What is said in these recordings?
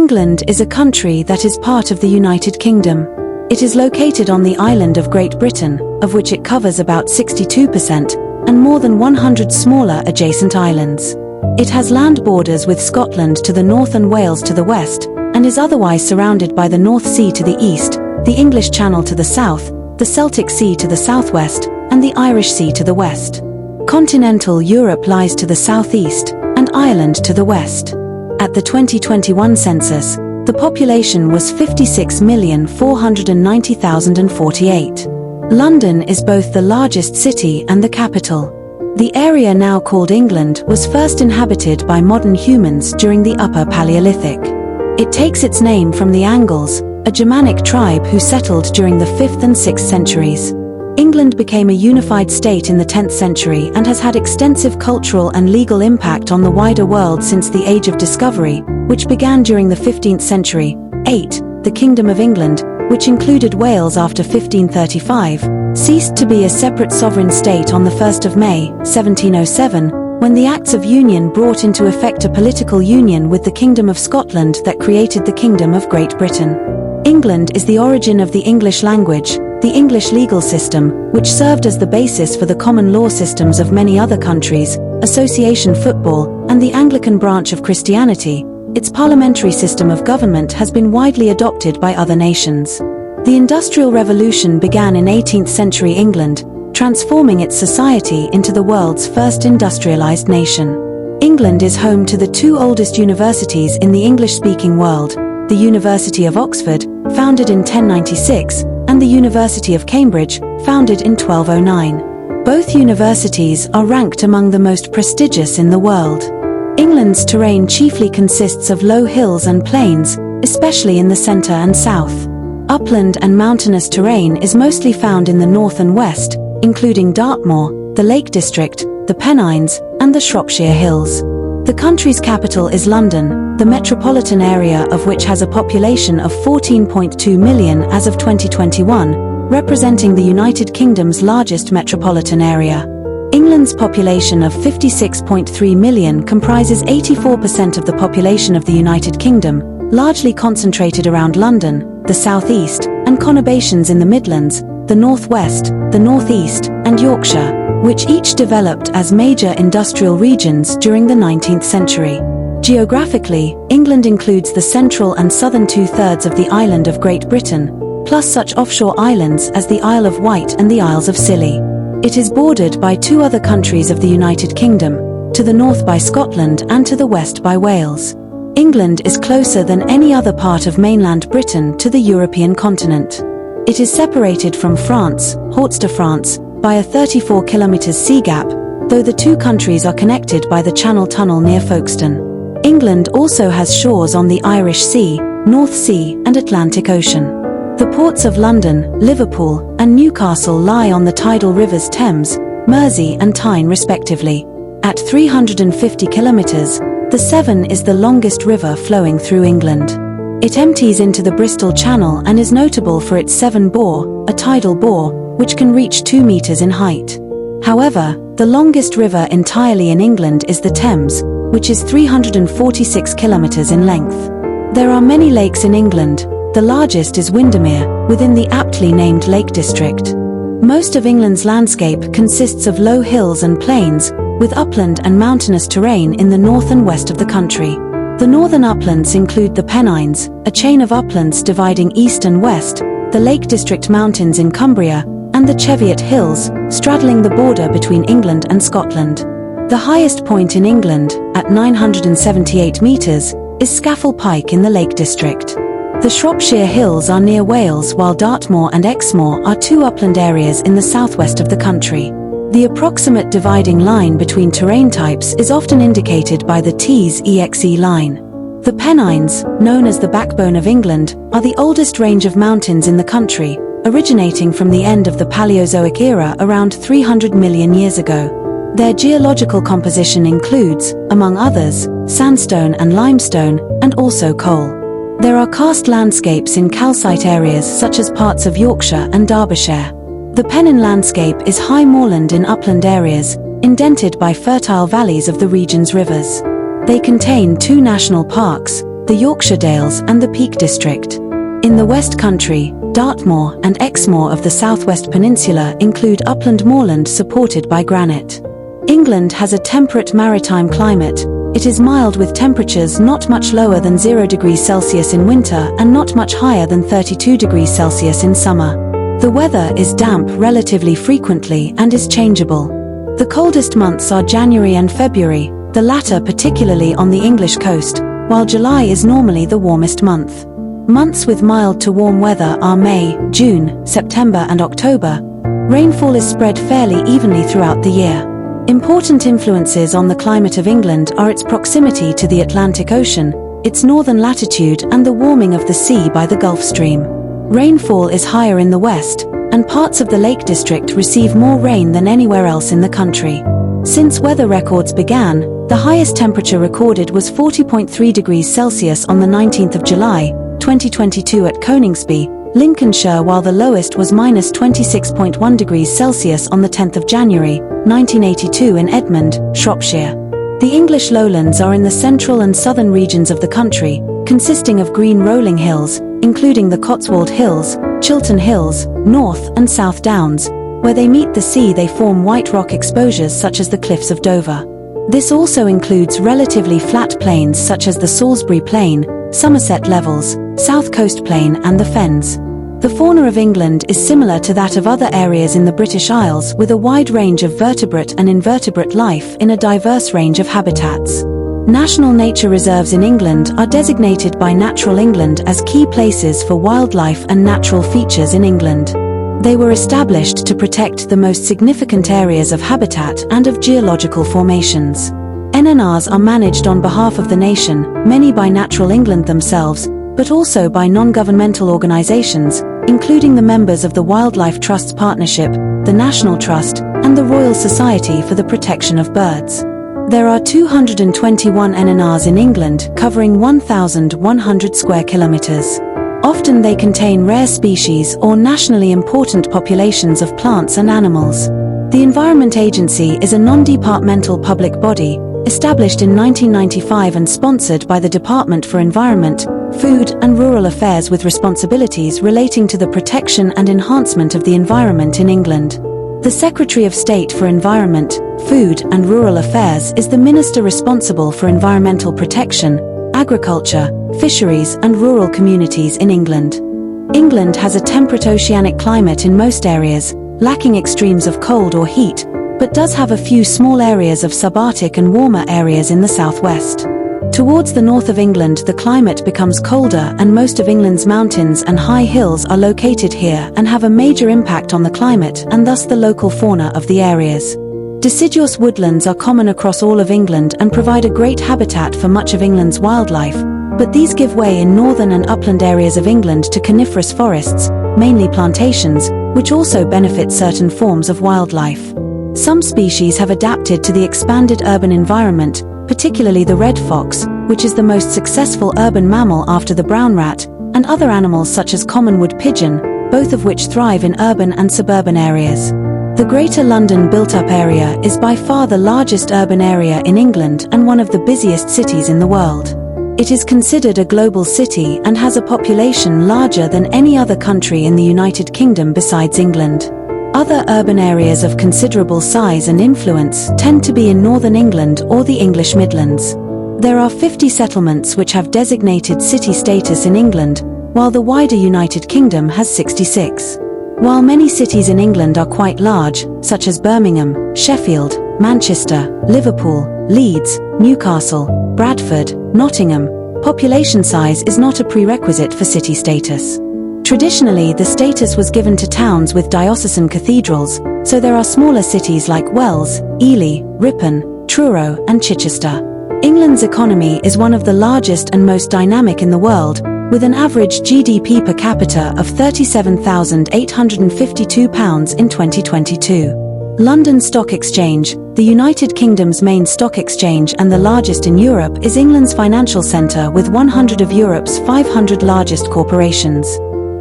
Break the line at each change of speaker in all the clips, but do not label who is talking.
England is a country that is part of the United Kingdom. It is located on the island of Great Britain, of which it covers about 62%, and more than 100 smaller adjacent islands. It has land borders with Scotland to the north and Wales to the west, and is otherwise surrounded by the North Sea to the east, the English Channel to the south, the Celtic Sea to the southwest, and the Irish Sea to the west. Continental Europe lies to the southeast, and Ireland to the west. At the 2021 census, the population was 56,490,048. London is both the largest city and the capital. The area now called England was first inhabited by modern humans during the Upper Paleolithic. It takes its name from the Angles, a Germanic tribe who settled during the 5th and 6th centuries. England became a unified state in the 10th century and has had extensive cultural and legal impact on the wider world since the Age of Discovery, which began during the 15th century. 8. The Kingdom of England, which included Wales after 1535, ceased to be a separate sovereign state on the 1st of May, 1707, when the Acts of Union brought into effect a political union with the Kingdom of Scotland that created the Kingdom of Great Britain. England is the origin of the English language, the English legal system, which served as the basis for the common law systems of many other countries, association football, and the Anglican branch of Christianity. Its parliamentary system of government has been widely adopted by other nations. The Industrial Revolution began in 18th century England, transforming its society into the world's first industrialized nation. England is home to the two oldest universities in the English-speaking world, the University of Oxford, founded in 1096, and the University of Cambridge, founded in 1209. Both universities are ranked among the most prestigious in the world. England's terrain chiefly consists of low hills and plains, especially in the centre and south. Upland and mountainous terrain is mostly found in the north and west, including Dartmoor, the Lake District, the Pennines, and the Shropshire Hills. The country's capital is London, the metropolitan area of which has a population of 14.2 million as of 2021, representing the United Kingdom's largest metropolitan area. England's population of 56.3 million comprises 84% of the population of the United Kingdom, largely concentrated around London, the southeast, and conurbations in the Midlands, the northwest, the northeast, and Yorkshire, which each developed as major industrial regions during the 19th century. Geographically, England includes the central and southern two-thirds of the island of Great Britain, plus such offshore islands as the Isle of Wight and the Isles of Scilly. It is bordered by two other countries of the United Kingdom, to the north by Scotland and to the west by Wales. England is closer than any other part of mainland Britain to the European continent. It is separated from France, Hauts-de-France, by a 34 km sea gap, though the two countries are connected by the Channel Tunnel near Folkestone. England also has shores on the Irish Sea, North Sea, and Atlantic Ocean. The ports of London, Liverpool, and Newcastle lie on the tidal rivers Thames, Mersey, and Tyne respectively. At 350 kilometers, the Severn is the longest river flowing through England. It empties into the Bristol Channel and is notable for its Severn bore, a tidal bore, which can reach 2 meters in height. However, the longest river entirely in England is the Thames, which is 346 kilometers in length. There are many lakes in England. The largest is Windermere, within the aptly named Lake District. Most of England's landscape consists of low hills and plains, with upland and mountainous terrain in the north and west of the country. The northern uplands include the Pennines, a chain of uplands dividing east and west, the Lake District Mountains in Cumbria, and the Cheviot Hills, straddling the border between England and Scotland. The highest point in England, at 978 metres, is Scafell Pike in the Lake District. The Shropshire Hills are near Wales, while Dartmoor and Exmoor are two upland areas in the southwest of the country. The approximate dividing line between terrain types is often indicated by the T's EXE line. The Pennines, known as the backbone of England, are the oldest range of mountains in the country, originating from the end of the Paleozoic era around 300 million years ago. Their geological composition includes, among others, sandstone and limestone, and also coal. There are karst landscapes in calcite areas such as parts of Yorkshire and Derbyshire. The Pennon landscape is high moorland in upland areas, indented by fertile valleys of the region's rivers. They contain two national parks, the Yorkshire Dales and the Peak District. In the West Country, Dartmoor and Exmoor of the southwest peninsula include upland moorland supported by granite. England has a temperate maritime climate. It is mild with temperatures not much lower than 0 degrees Celsius in winter and not much higher than 32 degrees Celsius in summer. The weather is damp relatively frequently and is changeable. The coldest months are January and February, the latter particularly on the English coast, while July is normally the warmest month. Months with mild to warm weather are May, June, September and October. Rainfall is spread fairly evenly throughout the year. Important influences on the climate of England are its proximity to the Atlantic Ocean, its northern latitude and the warming of the sea by the Gulf Stream. Rainfall is higher in the west, and parts of the Lake District receive more rain than anywhere else in the country. Since weather records began, the highest temperature recorded was 40.3 degrees Celsius on the 19th of July, 2022 at Coningsby, Lincolnshire, while the lowest was -26.1 degrees Celsius on the 10th of January, 1982 in Edmond, Shropshire. The English lowlands are in the central and southern regions of the country, consisting of green rolling hills, including the Cotswold Hills, Chiltern Hills, North and South Downs. Where they meet the sea they form white rock exposures such as the Cliffs of Dover. This also includes relatively flat plains such as the Salisbury Plain, Somerset Levels, South Coast Plain and the Fens. The fauna of England is similar to that of other areas in the British Isles, with a wide range of vertebrate and invertebrate life in a diverse range of habitats. National nature reserves in England are designated by Natural England as key places for wildlife and natural features in England. They were established to protect the most significant areas of habitat and of geological formations. NNRs are managed on behalf of the nation, many by Natural England themselves, but also by non-governmental organisations, including the members of the Wildlife Trusts Partnership, the National Trust, and the Royal Society for the Protection of Birds. There are 221 NNRs in England, covering 1,100 square kilometres. Often they contain rare species or nationally important populations of plants and animals. The Environment Agency is a non-departmental public body, established in 1995 and sponsored by the Department for Environment, Food and Rural Affairs, with responsibilities relating to the protection and enhancement of the environment in England. The Secretary of State for Environment, Food and Rural Affairs is the minister responsible for environmental protection, agriculture, fisheries and rural communities in England. England has a temperate oceanic climate in most areas, lacking extremes of cold or heat, but does have a few small areas of subarctic and warmer areas in the southwest. Towards the north of England the climate becomes colder, and most of England's mountains and high hills are located here and have a major impact on the climate and thus the local fauna of the areas. Deciduous woodlands are common across all of England and provide a great habitat for much of England's wildlife, but these give way in northern and upland areas of England to coniferous forests, mainly plantations, which also benefit certain forms of wildlife. Some species have adapted to the expanded urban environment, particularly the red fox, which is the most successful urban mammal after the brown rat, and other animals such as common wood pigeon, both of which thrive in urban and suburban areas. The Greater London built-up area is by far the largest urban area in England and one of the busiest cities in the world. It is considered a global city and has a population larger than any other country in the United Kingdom besides England. Other urban areas of considerable size and influence tend to be in northern England or the English Midlands. There are 50 settlements which have designated city status in England, while the wider United Kingdom has 66. While many cities in England are quite large, such as Birmingham, Sheffield, Manchester, Liverpool, Leeds, Newcastle, Bradford, Nottingham, population size is not a prerequisite for city status. Traditionally, the status was given to towns with diocesan cathedrals, so there are smaller cities like Wells, Ely, Ripon, Truro, and Chichester. England's economy is one of the largest and most dynamic in the world, with an average GDP per capita of £37,852 in 2022. London Stock Exchange, the United Kingdom's main stock exchange and the largest in Europe, is England's financial centre with 100 of Europe's 500 largest corporations.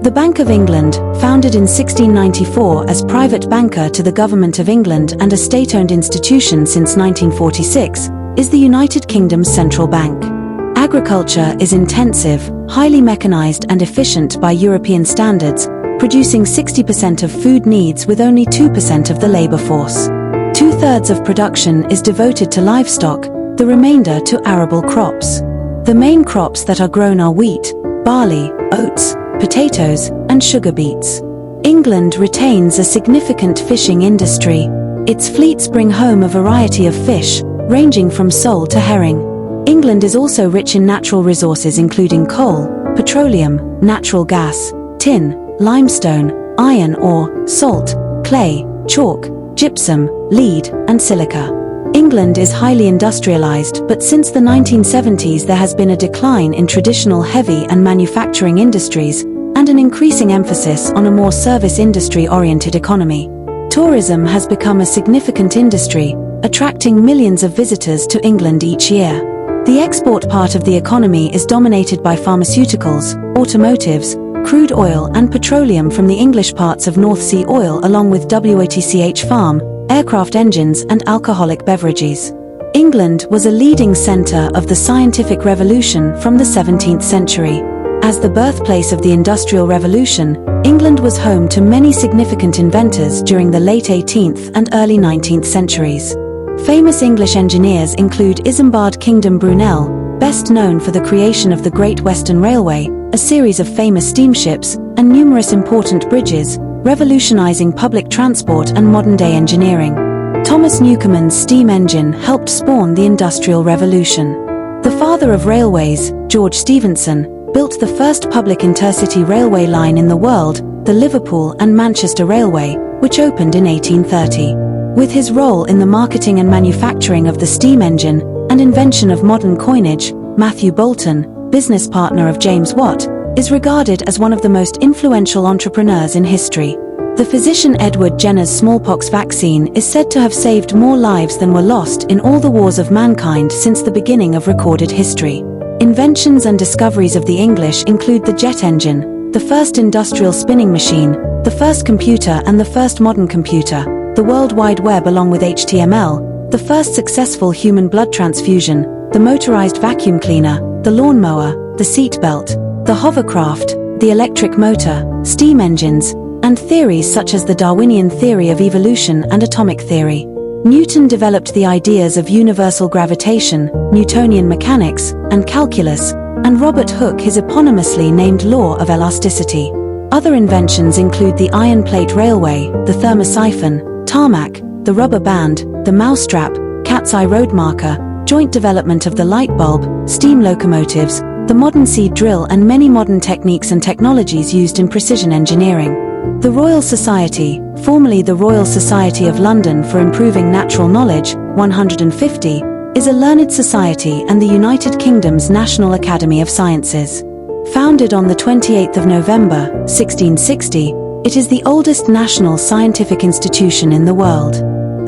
The Bank of England, founded in 1694 as private banker to the Government of England and a state-owned institution since 1946, is the United Kingdom's central bank. Agriculture is intensive, highly mechanized and efficient by European standards, producing 60% of food needs with only 2% of the labor force. Two-thirds of production is devoted to livestock, the remainder to arable crops. The main crops that are grown are wheat, barley, oats, potatoes, and sugar beets. England retains a significant fishing industry. Its fleets bring home a variety of fish, ranging from sole to herring. England is also rich in natural resources including coal, petroleum, natural gas, tin, limestone, iron ore, salt, clay, chalk, gypsum, lead, and silica. England is highly industrialized, but since the 1970s there has been a decline in traditional heavy and manufacturing industries, and an increasing emphasis on a more service industry-oriented economy. Tourism has become a significant industry, attracting millions of visitors to England each year. The export part of the economy is dominated by pharmaceuticals, automotives, crude oil and petroleum from the English parts of North Sea oil along with WATCH farm, aircraft engines and alcoholic beverages. England was a leading centre of the scientific revolution from the 17th century. As the birthplace of the Industrial Revolution, England was home to many significant inventors during the late 18th and early 19th centuries. Famous English engineers include Isambard Kingdom Brunel, best known for the creation of the Great Western Railway, a series of famous steamships, and numerous important bridges, revolutionizing public transport and modern-day engineering. Thomas Newcomen's steam engine helped spawn the Industrial Revolution. The father of railways, George Stephenson, built the first public intercity railway line in the world, the Liverpool and Manchester Railway, which opened in 1830. With his role in the marketing and manufacturing of the steam engine and invention of modern coinage, Matthew Boulton, business partner of James Watt, is regarded as one of the most influential entrepreneurs in history. The physician Edward Jenner's smallpox vaccine is said to have saved more lives than were lost in all the wars of mankind since the beginning of recorded history. Inventions and discoveries of the English include the jet engine, the first industrial spinning machine, the first computer and the first modern computer, the World Wide Web along with HTML, the first successful human blood transfusion, the motorized vacuum cleaner, the lawnmower, the seat belt, the hovercraft, the electric motor, steam engines, and theories such as the Darwinian theory of evolution and atomic theory. Newton developed the ideas of universal gravitation, Newtonian mechanics, and calculus, and Robert Hooke his eponymously named law of elasticity. Other inventions include the iron plate railway, the thermosiphon, tarmac, the rubber band, the mousetrap, cat's eye road marker, joint development of the light bulb, steam locomotives, the modern seed drill and many modern techniques and technologies used in precision engineering. The Royal Society, formerly the Royal Society of London for Improving Natural Knowledge, 150, is a learned society and the United Kingdom's National Academy of Sciences. Founded on the 28th of November, 1660, it is the oldest national scientific institution in the world.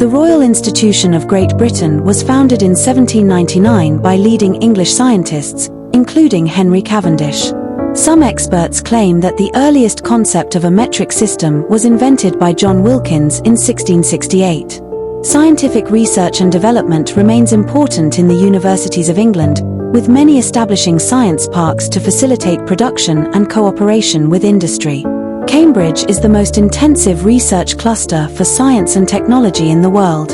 The Royal Institution of Great Britain was founded in 1799 by leading English scientists, including Henry Cavendish. Some experts claim that the earliest concept of a metric system was invented by John Wilkins in 1668. Scientific research and development remains important in the universities of England, with many establishing science parks to facilitate production and cooperation with industry. Cambridge is the most intensive research cluster for science and technology in the world.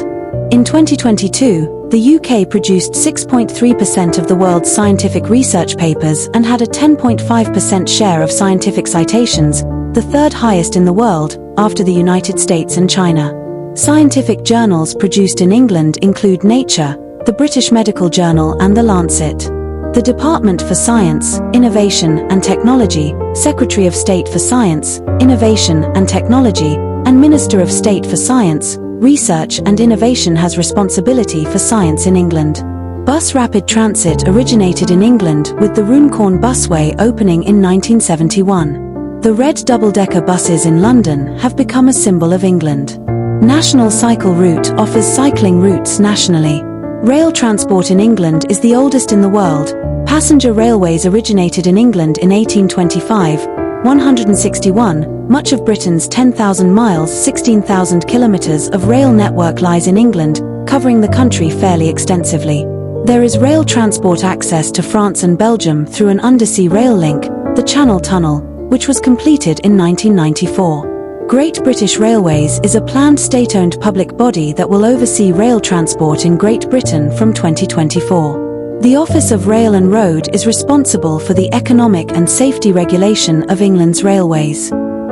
In 2022, the UK produced 6.3% of the world's scientific research papers and had a 10.5% share of scientific citations, the third highest in the world, after the United States and China. Scientific journals produced in England include Nature, the British Medical Journal and The Lancet. The Department for Science, Innovation and Technology, Secretary of State for Science, Innovation and Technology, and Minister of State for Science, Research and Innovation has responsibility for science in England. Bus rapid transit originated in England with the Runcorn Busway opening in 1971. The red double-decker buses in London have become a symbol of England. National Cycle Route offers cycling routes nationally. Rail transport in England is the oldest in the world. Passenger railways originated in England in 1825, 161. Much of Britain's 10,000 miles, 16,000 kilometers of rail network lies in England, covering the country fairly extensively. There is rail transport access to France and Belgium through an undersea rail link, the Channel Tunnel, which was completed in 1994. Great British Railways is a planned state-owned public body that will oversee rail transport in Great Britain from 2024. The Office of Rail and Road is responsible for the economic and safety regulation of England's railways.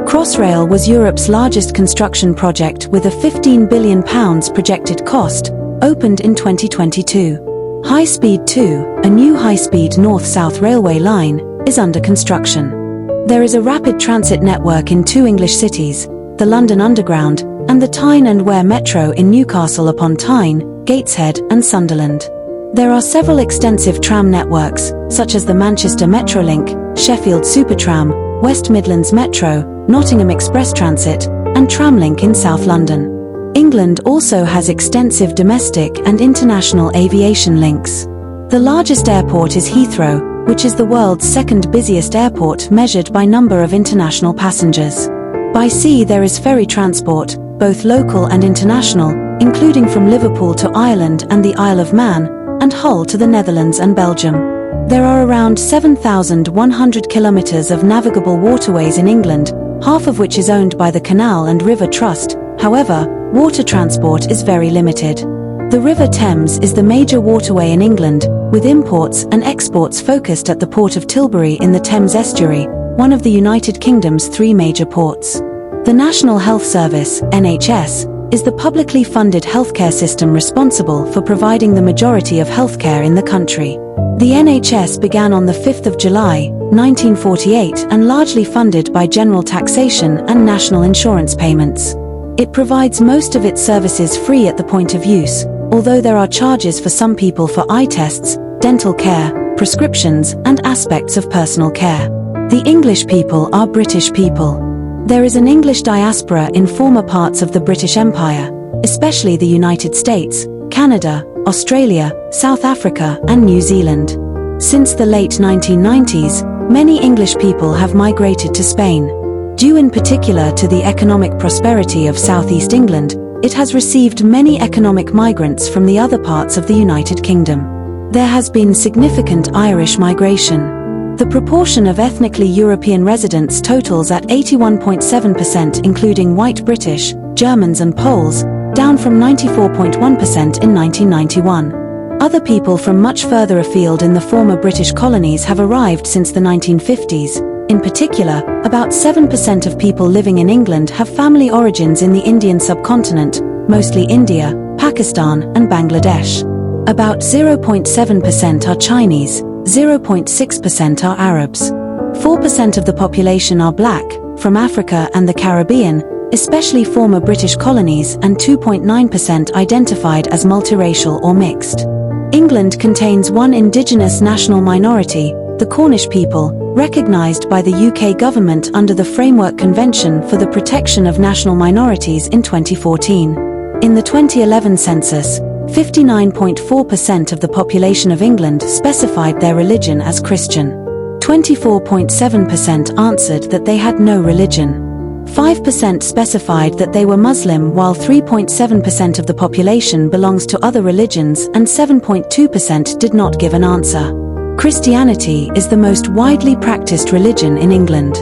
Crossrail was Europe's largest construction project with a £15 billion projected cost, opened in 2022. High Speed 2, a new high-speed north-south railway line, is under construction. There is a rapid transit network in 2 English cities, the London Underground, and the Tyne and Wear Metro in Newcastle upon Tyne, Gateshead, and Sunderland. There are several extensive tram networks, such as the Manchester Metrolink, Sheffield Supertram, West Midlands Metro, Nottingham Express Transit, and Tramlink in South London. England also has extensive domestic and international aviation links. The largest airport is Heathrow, which is the world's second busiest airport measured by number of international passengers. By sea there is ferry transport, both local and international, including from Liverpool to Ireland and the Isle of Man, and Hull to the Netherlands and Belgium. There are around 7,100 kilometres of navigable waterways in England, half of which is owned by the Canal and River Trust. However, water transport is very limited. The River Thames is the major waterway in England, with imports and exports focused at the port of Tilbury in the Thames estuary, one of the United Kingdom's 3 major ports. The National Health Service, NHS, is the publicly funded healthcare system responsible for providing the majority of healthcare in the country. The NHS began on the 5th of July, 1948 and largely funded by general taxation and national insurance payments. It provides most of its services free at the point of use, although there are charges for some people for eye tests, dental care, prescriptions, and aspects of personal care. The English people are British people. There is an English diaspora in former parts of the British Empire, especially the United States, Canada, Australia, South Africa, and New Zealand. Since the late 1990s, many English people have migrated to Spain. Due in particular to the economic prosperity of southeast England, it has received many economic migrants from the other parts of the United Kingdom. There has been significant Irish migration. The proportion of ethnically European residents totals at 81.7%, including white British, Germans and Poles, down from 94.1% in 1991. Other people from much further afield in the former British colonies have arrived since the 1950s. In particular, about 7% of people living in England have family origins in the Indian subcontinent, mostly India, Pakistan, and Bangladesh. About 0.7% are Chinese, 0.6% are Arabs. 4% of the population are black, from Africa and the Caribbean, especially former British colonies, and 2.9% identified as multiracial or mixed. England contains one indigenous national minority, the Cornish people, recognised by the UK government under the Framework Convention for the Protection of National Minorities in 2014. In the 2011 census, 59.4% of the population of England specified their religion as Christian. 24.7% answered that they had no religion. 5% specified that they were Muslim, while 3.7% of the population belongs to other religions and 7.2% did not give an answer. Christianity is the most widely practiced religion in England.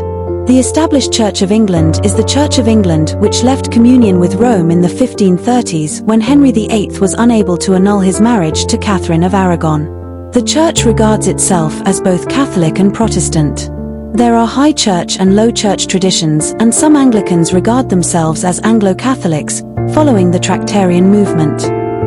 The established Church of England is the Church of England, which left communion with Rome in the 1530s when Henry VIII was unable to annul his marriage to Catherine of Aragon. The Church regards itself as both Catholic and Protestant. There are High Church and Low Church traditions, and some Anglicans regard themselves as Anglo-Catholics, following the Tractarian movement.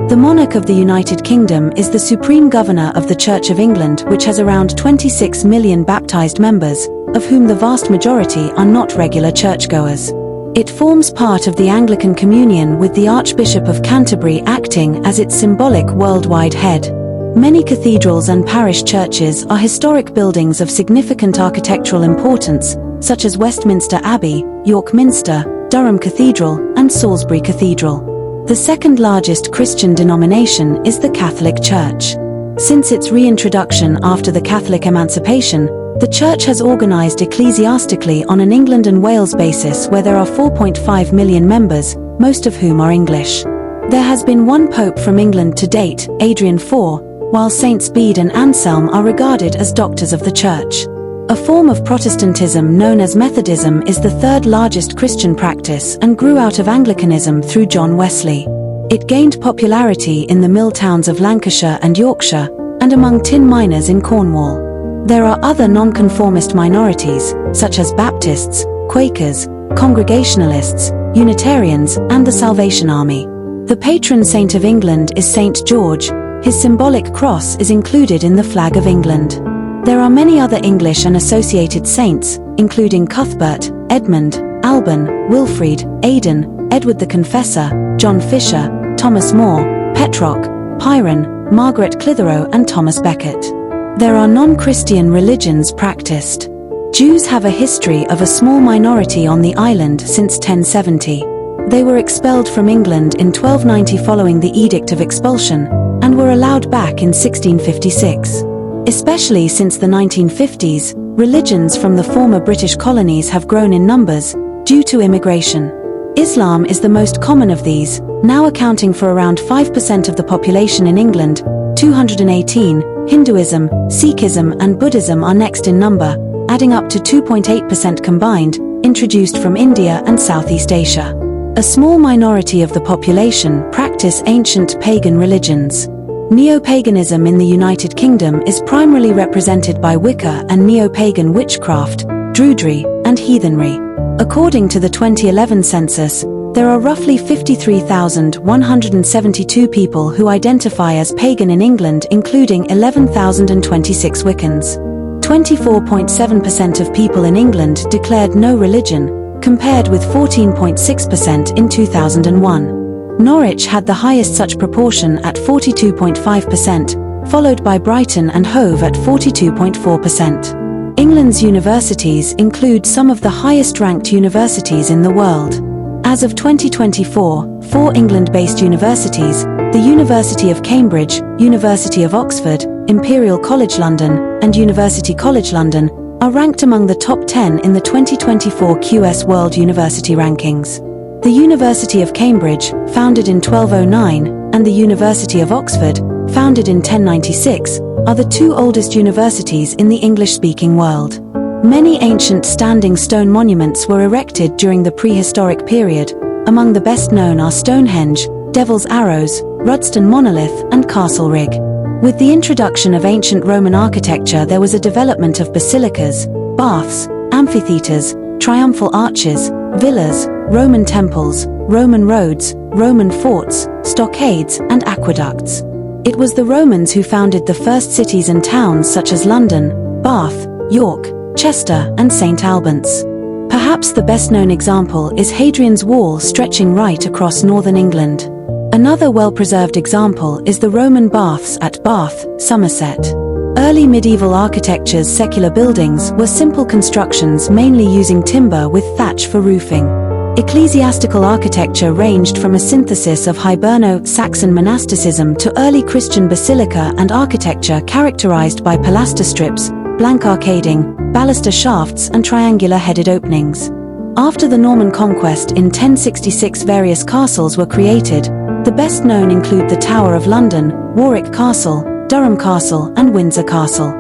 The monarch of the United Kingdom is the Supreme Governor of the Church of England, which has around 26 million baptised members, of whom the vast majority are not regular churchgoers. It forms part of the Anglican Communion, with the Archbishop of Canterbury acting as its symbolic worldwide head. Many cathedrals and parish churches are historic buildings of significant architectural importance, such as Westminster Abbey, York Minster, Durham Cathedral, and Salisbury Cathedral. The second largest Christian denomination is the Catholic Church. Since its reintroduction after the Catholic emancipation, the Church has organised ecclesiastically on an England and Wales basis, where there are 4.5 million members, most of whom are English. There has been one pope from England to date, Adrian IV, while Saints Bede and Anselm are regarded as doctors of the Church. A form of Protestantism known as Methodism is the third largest Christian practice and grew out of Anglicanism through John Wesley. It gained popularity in the mill towns of Lancashire and Yorkshire, and among tin miners in Cornwall. There are other nonconformist minorities, such as Baptists, Quakers, Congregationalists, Unitarians, and the Salvation Army. The patron saint of England is St. George. His symbolic cross is included in the flag of England. There are many other English and associated saints, including Cuthbert, Edmund, Alban, Wilfrid, Aidan, Edward the Confessor, John Fisher, Thomas More, Petrock, Pyrrhon, Margaret Clitheroe, and Thomas Becket. There are non-Christian religions practiced. Jews have a history of a small minority on the island since 1070. They were expelled from England in 1290 following the Edict of Expulsion, and were allowed back in 1656. Especially since the 1950s, religions from the former British colonies have grown in numbers, due to immigration. Islam is the most common of these, now accounting for around 5% of the population in England, 218, Hinduism, Sikhism and Buddhism are next in number, adding up to 2.8% combined, introduced from India and Southeast Asia. A small minority of the population practice ancient pagan religions. Neo-paganism in the United Kingdom is primarily represented by Wicca and neo-pagan witchcraft, Druidry, and heathenry. According to the 2011 census, there are roughly 53,172 people who identify as pagan in England, including 11,026 Wiccans. 24.7% of people in England declared no religion, compared with 14.6% in 2001. Norwich had the highest such proportion at 42.5%, followed by Brighton and Hove at 42.4%. England's universities include some of the highest-ranked universities in the world. As of 2024, 4 England-based universities, the University of Cambridge, University of Oxford, Imperial College London, and University College London, are ranked among the top 10 in the 2024 QS World University Rankings. The University of Cambridge, founded in 1209, and the University of Oxford, founded in 1096, are the 2 oldest universities in the English-speaking world. Many ancient standing stone monuments were erected during the prehistoric period. Among the best known are Stonehenge, Devil's Arrows, Rudston Monolith, and Castle Rig. With the introduction of ancient Roman architecture, there was a development of basilicas, baths, amphitheaters, triumphal arches, villas, Roman temples, Roman roads, Roman forts, stockades, and aqueducts. It was the Romans who founded the first cities and towns such as London, Bath, York, Chester, and St. Albans. Perhaps the best-known example is Hadrian's Wall stretching right across northern England. Another well-preserved example is the Roman baths at Bath, Somerset. Early medieval architecture's secular buildings were simple constructions mainly using timber with thatch for roofing. Ecclesiastical architecture ranged from a synthesis of Hiberno-Saxon monasticism to early Christian basilica and architecture characterized by pilaster strips, blank arcading, baluster shafts and triangular-headed openings. After the Norman conquest in 1066, various castles were created. The best known include the Tower of London, Warwick Castle, Durham Castle and Windsor Castle.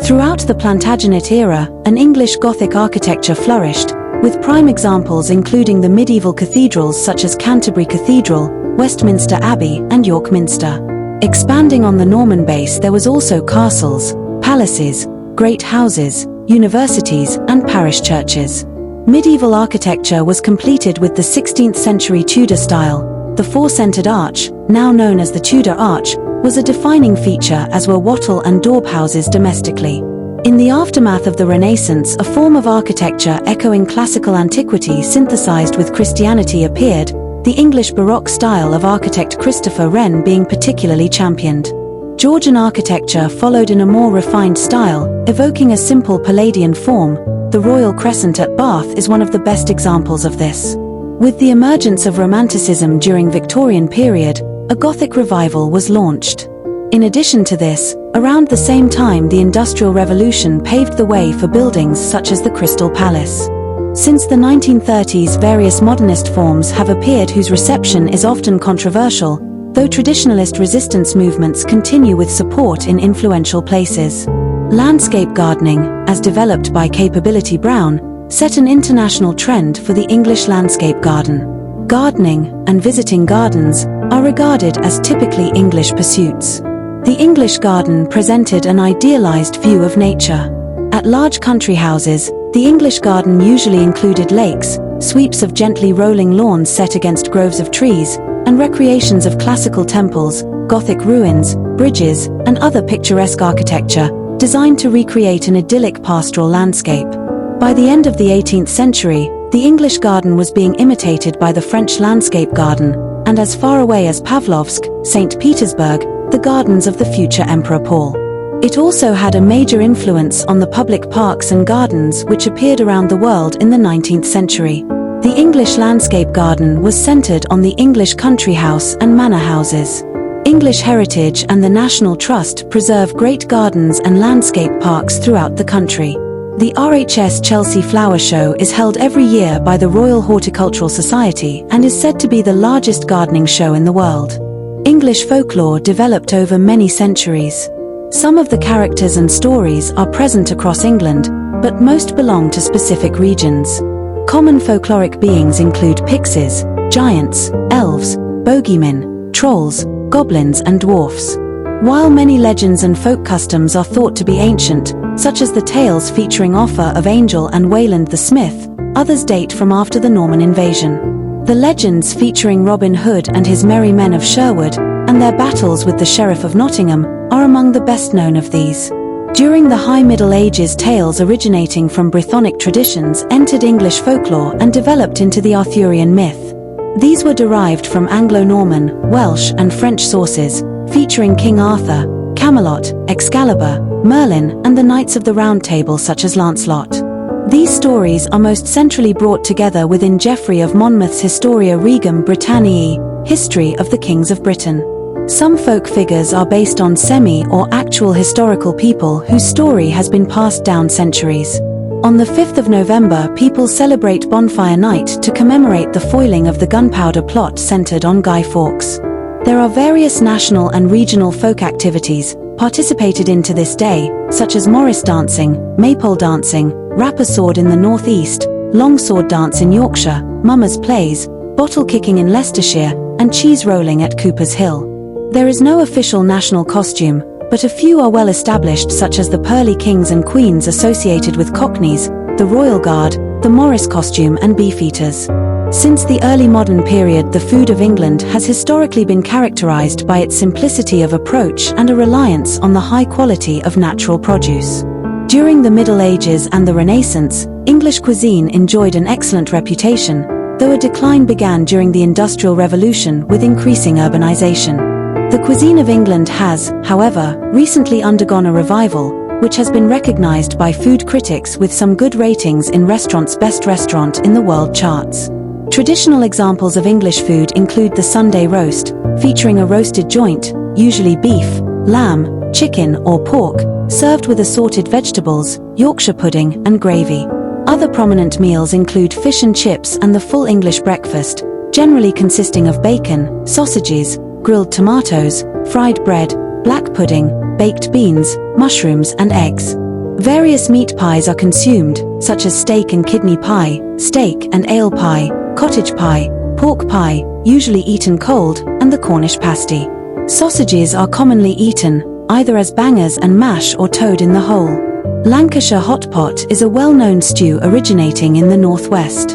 Throughout the Plantagenet era, an English Gothic architecture flourished, with prime examples including the medieval cathedrals such as Canterbury Cathedral, Westminster Abbey, and York Minster. Expanding on the Norman base, there was also castles, palaces, great houses, universities, and parish churches. Medieval architecture was completed with the 16th century Tudor style. The four-centered arch, now known as the Tudor arch, was a defining feature, as were wattle and daub houses domestically. In the aftermath of the Renaissance, a form of architecture echoing classical antiquity synthesized with Christianity appeared, the English Baroque style of architect Christopher Wren being particularly championed. Georgian architecture followed in a more refined style, evoking a simple Palladian form. The Royal Crescent at Bath is one of the best examples of this. With the emergence of Romanticism during Victorian period, a Gothic revival was launched. In addition to this, around the same time the Industrial Revolution paved the way for buildings such as the Crystal Palace. Since the 1930s, various modernist forms have appeared whose reception is often controversial. though traditionalist resistance movements continue with support in influential places. Landscape gardening, as developed by Capability Brown, set an international trend for the English landscape garden. Gardening and visiting gardens are regarded as typically English pursuits. The English garden presented an idealized view of nature. At large country houses, the English garden usually included lakes, sweeps of gently rolling lawns set against groves of trees, and recreations of classical temples, Gothic ruins, bridges, and other picturesque architecture, designed to recreate an idyllic pastoral landscape. By the end of the 18th century, the English garden was being imitated by the French landscape garden, and as far away as Pavlovsk, St. Petersburg, the gardens of the future Emperor Paul. It also had a major influence on the public parks and gardens which appeared around the world in the 19th century. The English landscape garden was centered on the English country house and manor houses. English Heritage and the National Trust preserve great gardens and landscape parks throughout the country. The RHS Chelsea Flower Show is held every year by the Royal Horticultural Society and is said to be the largest gardening show in the world. English folklore developed over many centuries. Some of the characters and stories are present across England, but most belong to specific regions. Common folkloric beings include pixies, giants, elves, bogeymen, trolls, goblins and dwarfs. While many legends and folk customs are thought to be ancient, such as the tales featuring Offa of Angel and Wayland the Smith, others date from after the Norman invasion. The legends featuring Robin Hood and his merry men of Sherwood, and their battles with the Sheriff of Nottingham, are among the best known of these. During the High Middle Ages, tales originating from Brythonic traditions entered English folklore and developed into the Arthurian myth. These were derived from Anglo-Norman, Welsh and French sources, featuring King Arthur, Camelot, Excalibur, Merlin and the Knights of the Round Table such as Lancelot. These stories are most centrally brought together within Geoffrey of Monmouth's Historia Regum Britanniae, History of the Kings of Britain. Some folk figures are based on semi- or actual historical people whose story has been passed down centuries. On the 5th of November, people celebrate Bonfire Night to commemorate the foiling of the Gunpowder Plot centered on Guy Fawkes. There are various national and regional folk activities participated in to this day, such as Morris dancing, maypole dancing, rapper sword in the northeast, longsword dance in Yorkshire, mummers plays, bottle kicking in Leicestershire, and cheese rolling at Cooper's Hill. There is no official national costume, but a few are well established, such as the Pearly Kings and Queens associated with Cockneys, the Royal Guard, the Morris costume and Beefeaters. Since the early modern period, the food of England has historically been characterized by its simplicity of approach and a reliance on the high quality of natural produce. During the Middle Ages and the Renaissance, English cuisine enjoyed an excellent reputation, though a decline began during the Industrial Revolution with increasing urbanization. The cuisine of England has, however, recently undergone a revival, which has been recognized by food critics with some good ratings in Restaurant's Best Restaurant in the world charts. Traditional examples of English food include the Sunday roast, featuring a roasted joint, usually beef, lamb, chicken or pork, served with assorted vegetables, Yorkshire pudding and gravy. Other prominent meals include fish and chips and the full English breakfast, generally consisting of bacon, sausages, grilled tomatoes, fried bread, black pudding, baked beans, mushrooms and eggs. Various meat pies are consumed, such as steak and kidney pie, steak and ale pie, cottage pie, pork pie, usually eaten cold, and the Cornish pasty. Sausages are commonly eaten, either as bangers and mash or toad in the whole. Lancashire hot pot is a well-known stew originating in the northwest.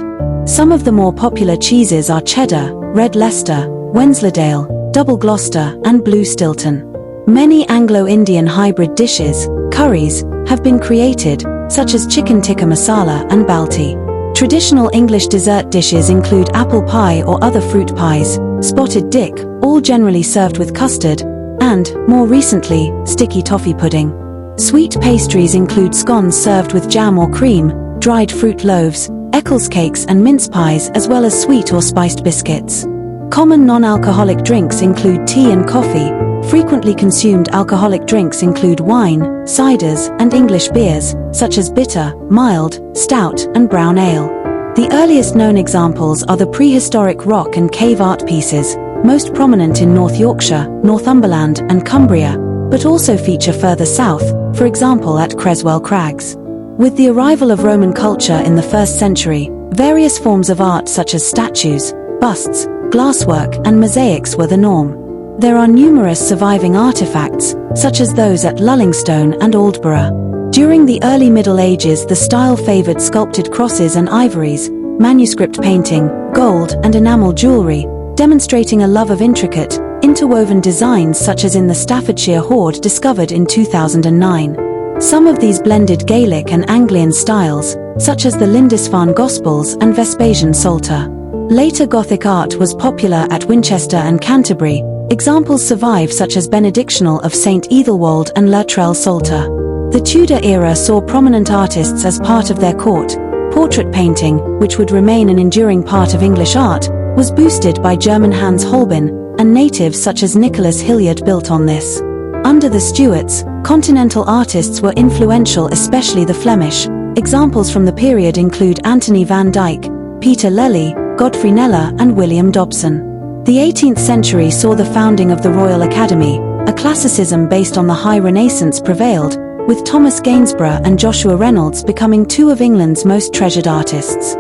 Some of the more popular cheeses are cheddar, red Leicester, Wensleydale, Double Gloucester and Blue Stilton. Many Anglo-Indian hybrid dishes, curries, have been created, such as chicken tikka masala and balti. Traditional English dessert dishes include apple pie or other fruit pies, spotted dick, all generally served with custard, and, more recently, sticky toffee pudding. Sweet pastries include scones served with jam or cream, dried fruit loaves, Eccles cakes and mince pies, as well as sweet or spiced biscuits. Common non-alcoholic drinks include tea and coffee. Frequently consumed alcoholic drinks include wine, ciders, and English beers, such as bitter, mild, stout, and brown ale. The earliest known examples are the prehistoric rock and cave art pieces, most prominent in North Yorkshire, Northumberland, and Cumbria, but also feature further south, for example at Creswell Crags. With the arrival of Roman culture in the 1st century, various forms of art such as statues, busts, glasswork, and mosaics were the norm. There are numerous surviving artifacts, such as those at Lullingstone and Aldborough. During the early Middle Ages, the style favored sculpted crosses and ivories, manuscript painting, gold, and enamel jewelry, demonstrating a love of intricate, interwoven designs such as in the Staffordshire hoard discovered in 2009. Some of these blended Gaelic and Anglian styles, such as the Lindisfarne Gospels and Vespasian Psalter. Later Gothic art was popular at Winchester and Canterbury. Examples survive such as Benedictional of St. Ethelwold and Luttrell Psalter. The Tudor era saw prominent artists as part of their court. Portrait painting, which would remain an enduring part of English art, was boosted by German Hans Holbein, and natives such as Nicholas Hilliard built on this. Under the Stuarts, continental artists were influential, especially the Flemish. Examples from the period include Anthony van Dyck, Peter Lely, Godfrey Kneller, and William Dobson. The 18th century saw the founding of the Royal Academy. A classicism based on the High Renaissance prevailed, with Thomas Gainsborough and Joshua Reynolds becoming two of England's most treasured artists.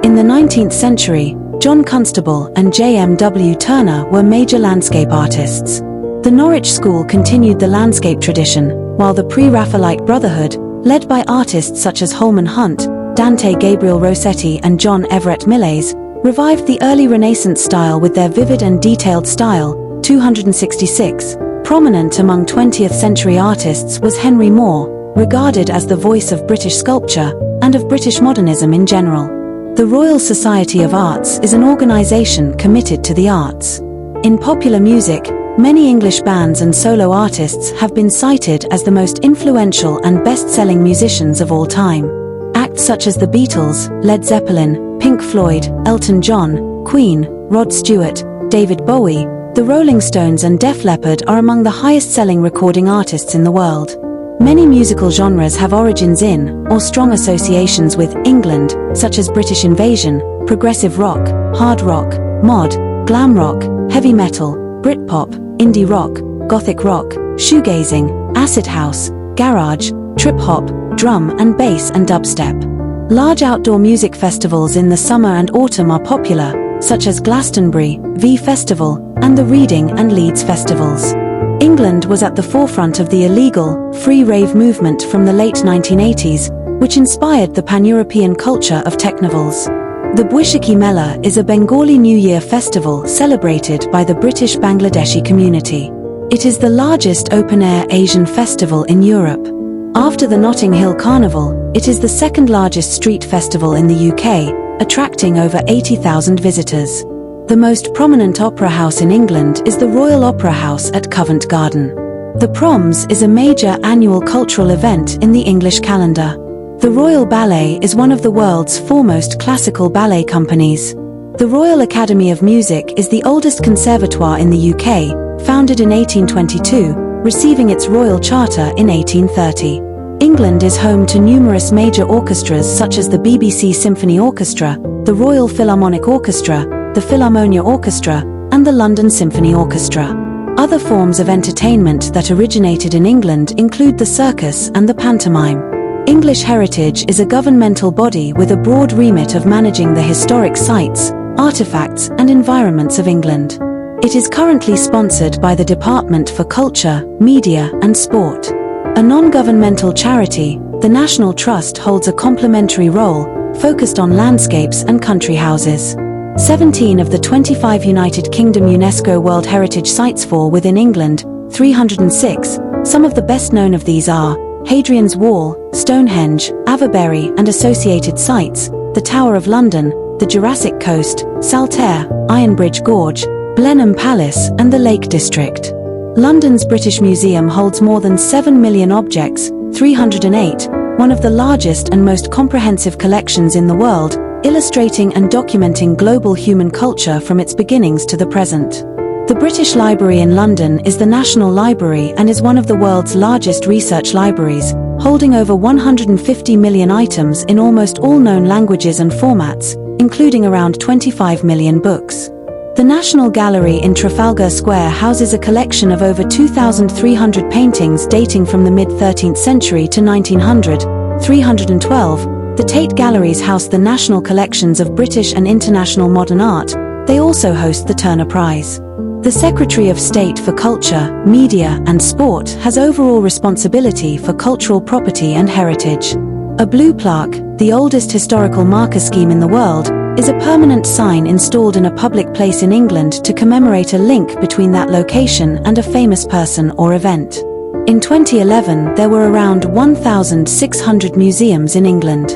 In the 19th century, John Constable and J.M.W. Turner were major landscape artists. The Norwich School continued the landscape tradition, while the Pre-Raphaelite Brotherhood, led by artists such as Holman Hunt, Dante Gabriel Rossetti and John Everett Millais, revived the early Renaissance style with their vivid and detailed style. 266. Prominent among 20th century artists was Henry Moore, regarded as the voice of British sculpture, and of British modernism in general. The Royal Society of Arts is an organisation committed to the arts. In popular music, many English bands and solo artists have been cited as the most influential and best-selling musicians of all time. Acts such as the Beatles, Led Zeppelin, Pink Floyd, Elton John, Queen, Rod Stewart, David Bowie, the Rolling Stones and Def Leppard are among the highest-selling recording artists in the world. Many musical genres have origins in, or strong associations with, England, such as British Invasion, progressive rock, hard rock, mod, glam rock, heavy metal, Britpop, indie rock, gothic rock, shoegazing, acid house, garage, trip-hop, drum and bass and dubstep. Large outdoor music festivals in the summer and autumn are popular, such as Glastonbury, V Festival, and the Reading and Leeds festivals. England was at the forefront of the illegal, free rave movement from the late 1980s, which inspired the pan-European culture of technovals. The Boishakhi Mela is a Bengali New Year festival celebrated by the British Bangladeshi community. It is the largest open-air Asian festival in Europe. After the Notting Hill Carnival, it is the second largest street festival in the UK, attracting over 80,000 visitors. The most prominent opera house in England is the Royal Opera House at Covent Garden. The Proms is a major annual cultural event in the English calendar. The Royal Ballet is one of the world's foremost classical ballet companies. The Royal Academy of Music is the oldest conservatoire in the UK, founded in 1822, receiving its royal charter in 1830. England is home to numerous major orchestras such as the BBC Symphony Orchestra, the Royal Philharmonic Orchestra, the Philharmonia Orchestra, and the London Symphony Orchestra. Other forms of entertainment that originated in England include the circus and the pantomime. English Heritage is a governmental body with a broad remit of managing the historic sites, artifacts, and environments of England. It is currently sponsored by the Department for Culture, Media, and Sport. A non-governmental charity, the National Trust holds a complementary role, focused on landscapes and country houses. 17 of the 25 United Kingdom UNESCO World Heritage Sites fall within England, 306. Some of the best known of these are Hadrian's Wall, Stonehenge, Avebury and associated sites, the Tower of London, the Jurassic Coast, Saltaire, Ironbridge Gorge, Blenheim Palace and the Lake District. London's British Museum holds more than 7 million objects, 308, one of the largest and most comprehensive collections in the world, illustrating and documenting global human culture from its beginnings to the present. The British Library in London is the National Library and is one of the world's largest research libraries, holding over 150 million items in almost all known languages and formats, including around 25 million books. The National Gallery in Trafalgar Square houses a collection of over 2,300 paintings dating from the mid-13th century to 1900. 312. The Tate Galleries house the national collections of British and international modern art. They also host the Turner Prize. The Secretary of State for Culture, Media and Sport has overall responsibility for cultural property and heritage. A blue plaque, the oldest historical marker scheme in the world, is a permanent sign installed in a public place in England to commemorate a link between that location and a famous person or event. In 2011, there were around 1,600 museums in England.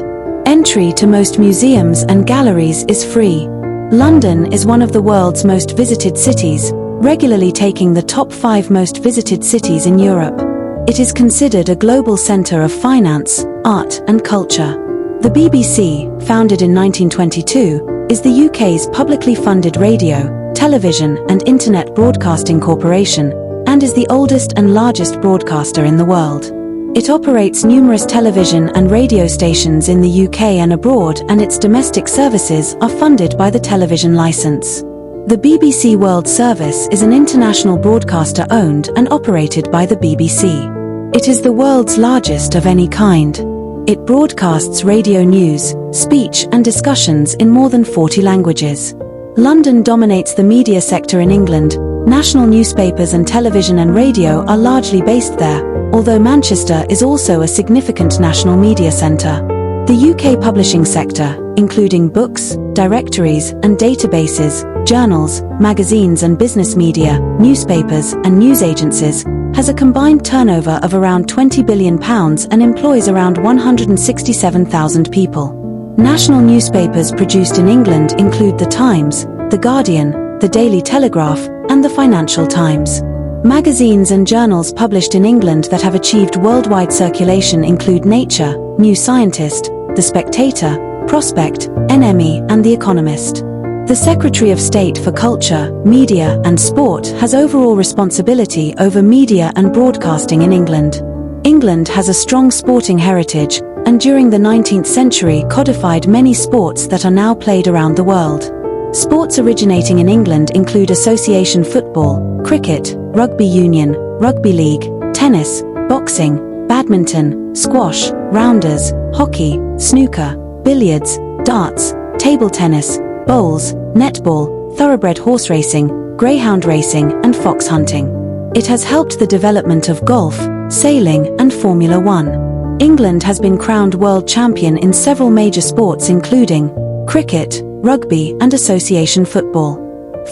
Entry to most museums and galleries is free. London is one of the world's most visited cities, regularly taking the top 5 most visited cities in Europe. It is considered a global centre of finance, art and culture. The BBC, founded in 1922, is the UK's publicly funded radio, television and internet broadcasting corporation, and is the oldest and largest broadcaster in the world. It operates numerous television and radio stations in the UK and abroad, and its domestic services are funded by the television licence. The BBC World Service is an international broadcaster owned and operated by the BBC. It is the world's largest of any kind. It broadcasts radio news, speech and discussions in more than 40 languages. London dominates the media sector in England. National newspapers and television and radio are largely based there, although Manchester is also a significant national media centre. The UK publishing sector, including books, directories and databases, journals, magazines and business media, newspapers and news agencies, has a combined turnover of around £20 billion and employs around 167,000 people. National newspapers produced in England include The Times, The Guardian, The Daily Telegraph, and The Financial Times. Magazines and journals published in England that have achieved worldwide circulation include Nature, New Scientist, The Spectator, Prospect, NME, and The Economist. The Secretary of State for Culture, Media and Sport has overall responsibility over media and broadcasting in England. England has a strong sporting heritage, and during the 19th century codified many sports that are now played around the world. Sports originating in England include association football, cricket, rugby union, rugby league, tennis, boxing, badminton, squash, rounders, hockey, snooker, billiards, darts, table tennis, bowls, netball, thoroughbred horse racing, greyhound racing and fox hunting. It has helped the development of golf, sailing and Formula One. England has been crowned world champion in several major sports including cricket, rugby and association football.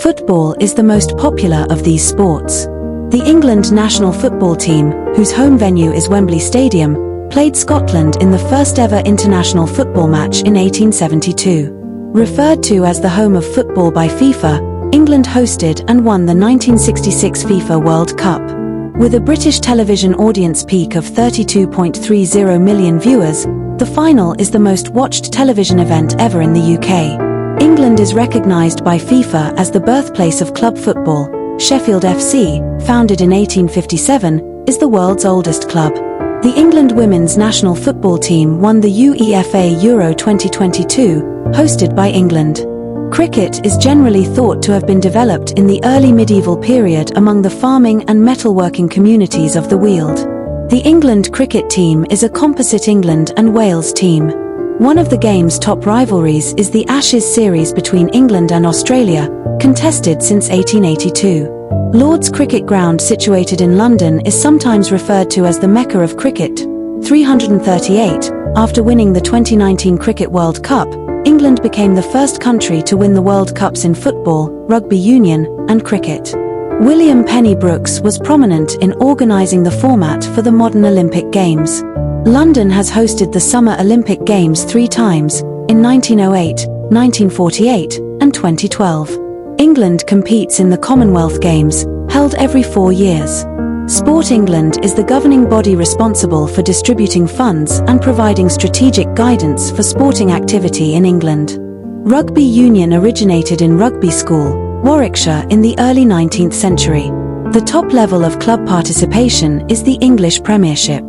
Football is the most popular of these sports. The England national football team, whose home venue is Wembley Stadium, played Scotland in the first ever international football match in 1872. Referred to as the home of football by FIFA, England hosted and won the 1966 FIFA World Cup. With a British television audience peak of 32.30 million viewers, the final is the most watched television event ever in the UK. England is recognised by FIFA as the birthplace of club football. Sheffield FC, founded in 1857, is the world's oldest club. The England women's national football team won the UEFA Euro 2022, hosted by England. Cricket is generally thought to have been developed in the early medieval period among the farming and metalworking communities of the Weald. The England cricket team is a composite England and Wales team. One of the game's top rivalries is the Ashes series between England and Australia, contested since 1882. Lord's Cricket Ground, situated in London, is sometimes referred to as the Mecca of Cricket. 338. After winning the 2019 Cricket World Cup, England became the first country to win the World Cups in football, rugby union, and cricket. William Penny Brooks was prominent in organising the format for the modern Olympic Games. London has hosted the Summer Olympic Games 3 times, in 1908, 1948, and 2012. England competes in the Commonwealth Games, held every 4 years. Sport England is the governing body responsible for distributing funds and providing strategic guidance for sporting activity in England. Rugby union originated in Rugby School, Warwickshire in the early 19th century. The top level of club participation is the English Premiership.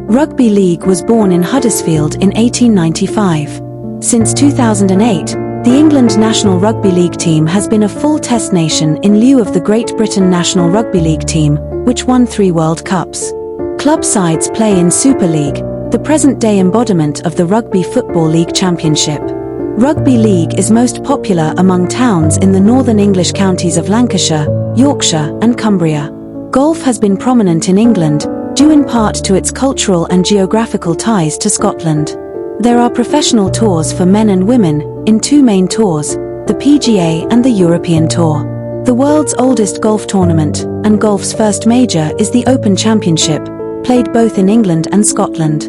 Rugby League was born in Huddersfield in 1895. Since 2008, The England national rugby league team has been a full test nation in lieu of the Great Britain national rugby league team, which won 3 World Cups. Club sides play in Super League, the present-day embodiment of the Rugby Football League Championship. Rugby league is most popular among towns in the northern English counties of Lancashire, Yorkshire, and Cumbria. Golf has been prominent in England, due in part to its cultural and geographical ties to Scotland. There are professional tours for men and women, in 2 main tours, the PGA and the European Tour. The world's oldest golf tournament, and golf's first major, is the Open Championship, played both in England and Scotland.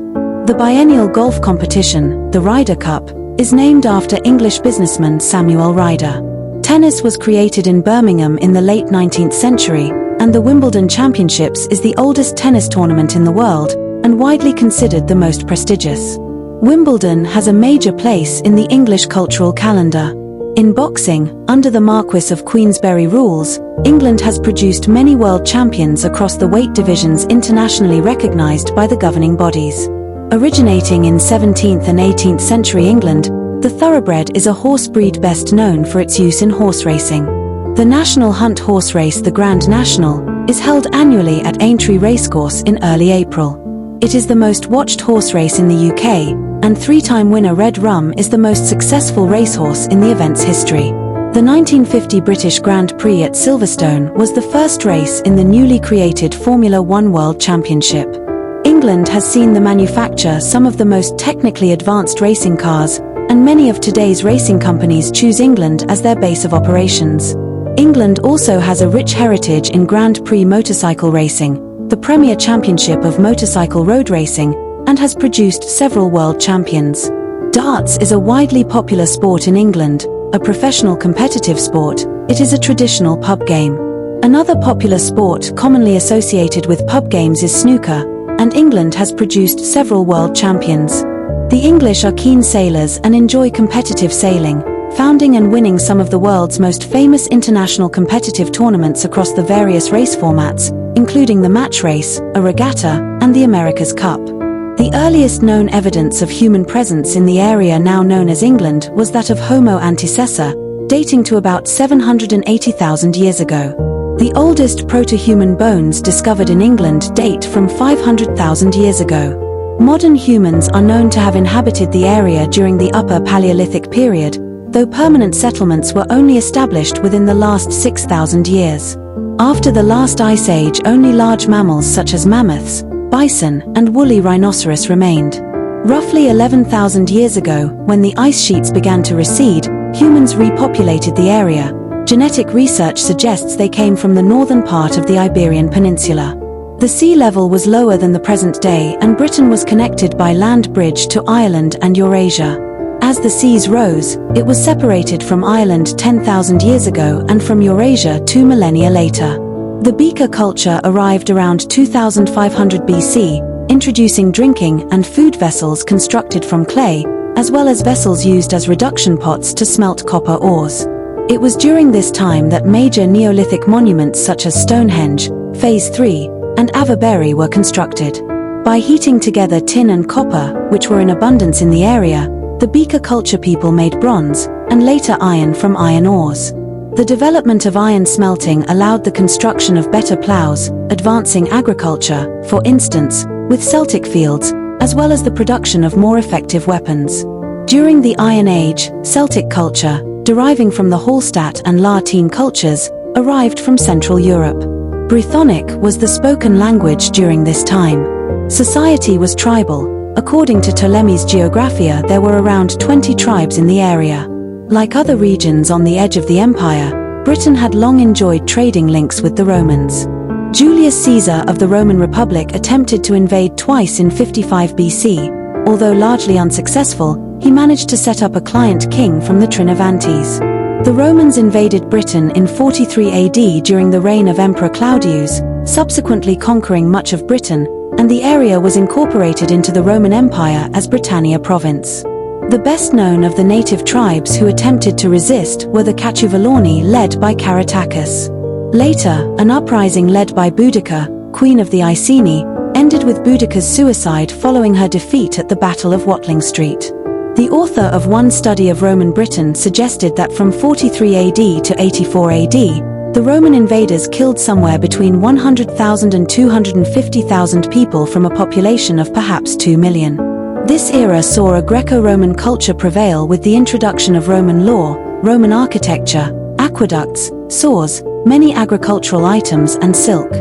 The biennial golf competition, the Ryder Cup, is named after English businessman Samuel Ryder. Tennis was created in Birmingham in the late 19th century, and the Wimbledon Championships is the oldest tennis tournament in the world, and widely considered the most prestigious. Wimbledon has a major place in the English cultural calendar. In boxing, under the Marquis of Queensberry rules, England has produced many world champions across the weight divisions internationally recognized by the governing bodies. Originating in 17th and 18th century England, the thoroughbred is a horse breed best known for its use in horse racing. The national hunt horse race, the Grand National, is held annually at Aintree Racecourse in early April. It is the most watched horse race in the UK, and 3-time winner Red Rum is the most successful racehorse in the event's history. The 1950 British Grand Prix at Silverstone was the first race in the newly created Formula One World Championship. England has seen the manufacture some of the most technically advanced racing cars, and many of today's racing companies choose England as their base of operations. England also has a rich heritage in Grand Prix motorcycle racing, the premier championship of motorcycle road racing, and has produced several world champions. Darts is a widely popular sport in England, a professional competitive sport. It is a traditional pub game. Another popular sport commonly associated with pub games is snooker, and England has produced several world champions. The English are keen sailors and enjoy competitive sailing, founding and winning some of the world's most famous international competitive tournaments across the various race formats, including the match race, a regatta, and the America's Cup. The earliest known evidence of human presence in the area now known as England was that of Homo antecessor, dating to about 780,000 years ago. The oldest proto-human bones discovered in England date from 500,000 years ago. Modern humans are known to have inhabited the area during the Upper Paleolithic period, though permanent settlements were only established within the last 6,000 years. After the last ice age, only large mammals such as mammoths, bison, and woolly rhinoceros remained. Roughly 11,000 years ago, when the ice sheets began to recede, humans repopulated the area. Genetic research suggests they came from the northern part of the Iberian Peninsula. The sea level was lower than the present day, and Britain was connected by land bridge to Ireland and Eurasia. As the seas rose, it was separated from Ireland 10,000 years ago and from Eurasia 2 millennia later. The Beaker culture arrived around 2500 BC, introducing drinking and food vessels constructed from clay, as well as vessels used as reduction pots to smelt copper ores. It was during this time that major Neolithic monuments such as Stonehenge, Phase 3, and Avebury were constructed. By heating together tin and copper, which were in abundance in the area, the Beaker culture people made bronze, and later iron from iron ores. The development of iron smelting allowed the construction of better ploughs, advancing agriculture, for instance, with Celtic fields, as well as the production of more effective weapons. During the Iron Age, Celtic culture, deriving from the Hallstatt and Latine cultures, arrived from Central Europe. Brythonic was the spoken language during this time. Society was tribal. According to Ptolemy's Geographia, there were around 20 tribes in the area. Like other regions on the edge of the empire, Britain had long enjoyed trading links with the Romans. Julius Caesar of the Roman Republic attempted to invade twice in 55 BC. Although largely unsuccessful, he managed to set up a client king from the Trinovantes. The Romans invaded Britain in 43 AD during the reign of Emperor Claudius, subsequently conquering much of Britain, and the area was incorporated into the Roman Empire as Britannia province. The best known of the native tribes who attempted to resist were the Catuvellauni, led by Caratacus. Later, an uprising led by Boudica, queen of the Iceni, ended with Boudica's suicide following her defeat at the Battle of Watling Street. The author of One Study of Roman Britain suggested that from 43 AD to 84 AD, the Roman invaders killed somewhere between 100,000 and 250,000 people from a population of perhaps 2 million. This era saw a Greco-Roman culture prevail with the introduction of Roman law, Roman architecture, aqueducts, saws, many agricultural items and silk.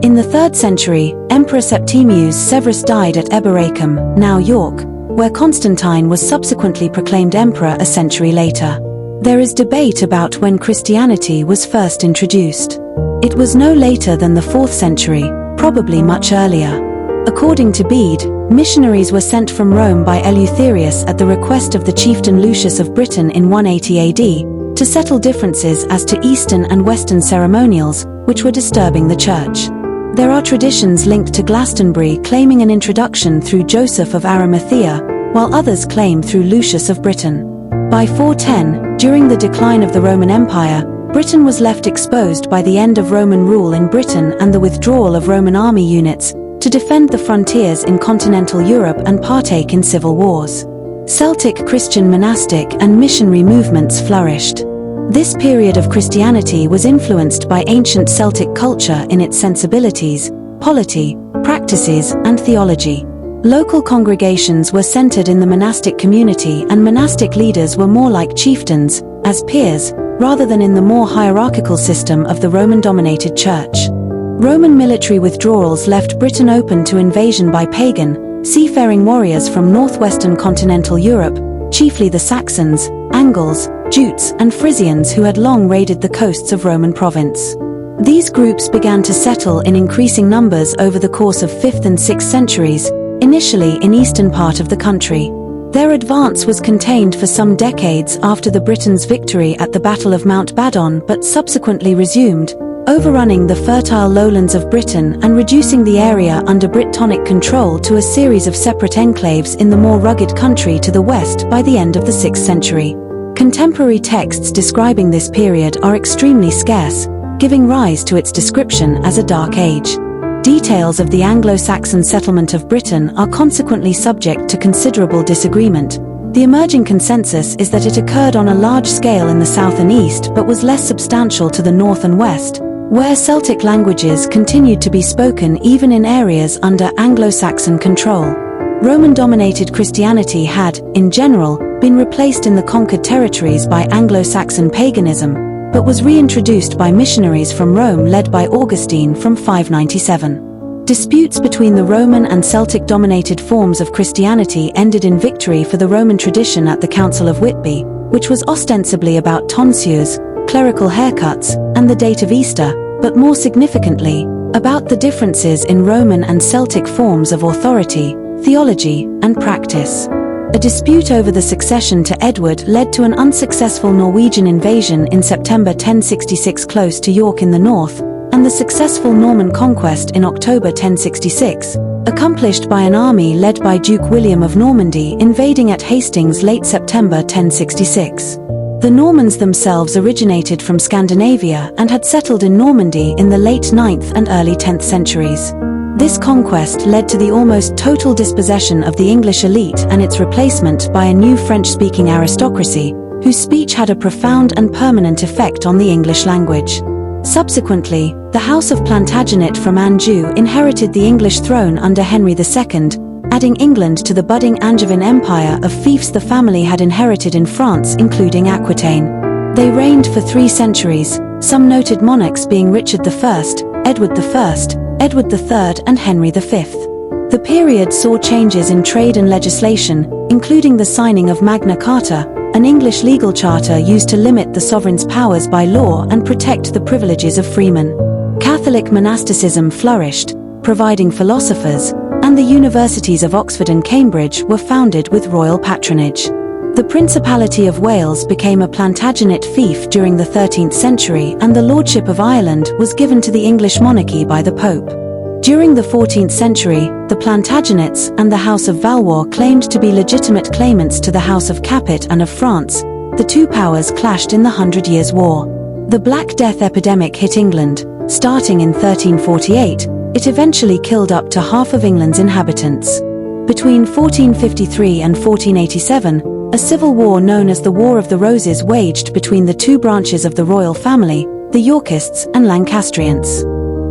In the 3rd century, Emperor Septimius Severus died at Eboracum, now York, where Constantine was subsequently proclaimed emperor a century later. There is debate about when Christianity was first introduced. It was no later than the 4th century, probably much earlier. According to Bede, missionaries were sent from Rome by Eleutherius at the request of the chieftain Lucius of Britain in 180 AD, to settle differences as to Eastern and Western ceremonials, which were disturbing the church. There are traditions linked to Glastonbury claiming an introduction through Joseph of Arimathea, while others claim through Lucius of Britain. By 410, during the decline of the Roman Empire, Britain was left exposed by the end of Roman rule in Britain and the withdrawal of Roman army units to defend the frontiers in continental Europe and partake in civil wars. Celtic Christian monastic and missionary movements flourished. This period of Christianity was influenced by ancient Celtic culture in its sensibilities, polity, practices, and theology. Local congregations were centered in the monastic community, and monastic leaders were more like chieftains, as peers, rather than in the more hierarchical system of the Roman-dominated church. Roman military withdrawals left Britain open to invasion by pagan, seafaring warriors from northwestern continental Europe, chiefly the Saxons, Angles, Jutes, and Frisians who had long raided the coasts of Roman province. These groups began to settle in increasing numbers over the course of 5th and 6th centuries, initially in eastern part of the country. Their advance was contained for some decades after the Britons' victory at the Battle of Mount Badon, but subsequently resumed, overrunning the fertile lowlands of Britain and reducing the area under Brittonic control to a series of separate enclaves in the more rugged country to the west by the end of the 6th century. Contemporary texts describing this period are extremely scarce, giving rise to its description as a dark age. Details of the Anglo-Saxon settlement of Britain are consequently subject to considerable disagreement. The emerging consensus is that it occurred on a large scale in the south and east but was less substantial to the north and west, where Celtic languages continued to be spoken even in areas under Anglo-Saxon control. Roman-dominated Christianity had, in general, been replaced in the conquered territories by Anglo-Saxon paganism, but was reintroduced by missionaries from Rome led by Augustine from 597. Disputes between the Roman and Celtic-dominated forms of Christianity ended in victory for the Roman tradition at the Council of Whitby, which was ostensibly about tonsures, clerical haircuts, and the date of Easter, but more significantly, about the differences in Roman and Celtic forms of authority, theology, and practice. A dispute over the succession to Edward led to an unsuccessful Norwegian invasion in September 1066 close to York in the north, and the successful Norman conquest in October 1066, accomplished by an army led by Duke William of Normandy invading at Hastings late September 1066. The Normans themselves originated from Scandinavia and had settled in Normandy in the late 9th and early 10th centuries. This conquest led to the almost total dispossession of the English elite and its replacement by a new French-speaking aristocracy, whose speech had a profound and permanent effect on the English language. Subsequently, the House of Plantagenet from Anjou inherited the English throne under Henry II, adding England to the budding Angevin Empire of fiefs the family had inherited in France, including Aquitaine. They reigned for 3 centuries, some noted monarchs being Richard I, Edward I, Edward III, and Henry V. The period saw changes in trade and legislation, including the signing of Magna Carta, an English legal charter used to limit the sovereign's powers by law and protect the privileges of freemen. Catholic monasticism flourished, providing philosophers, and the universities of Oxford and Cambridge were founded with royal patronage. The Principality of Wales became a Plantagenet fief during the 13th century, and the Lordship of Ireland was given to the English monarchy by the Pope. During the 14th century, the Plantagenets and the House of Valois claimed to be legitimate claimants to the House of Capet and of France. The two powers clashed in the 100 Years' War. The Black Death epidemic hit England. Starting in 1348, it eventually killed up to half of England's inhabitants. Between 1453 and 1487, A civil war known as the War of the Roses waged between the two branches of the royal family, the Yorkists and Lancastrians.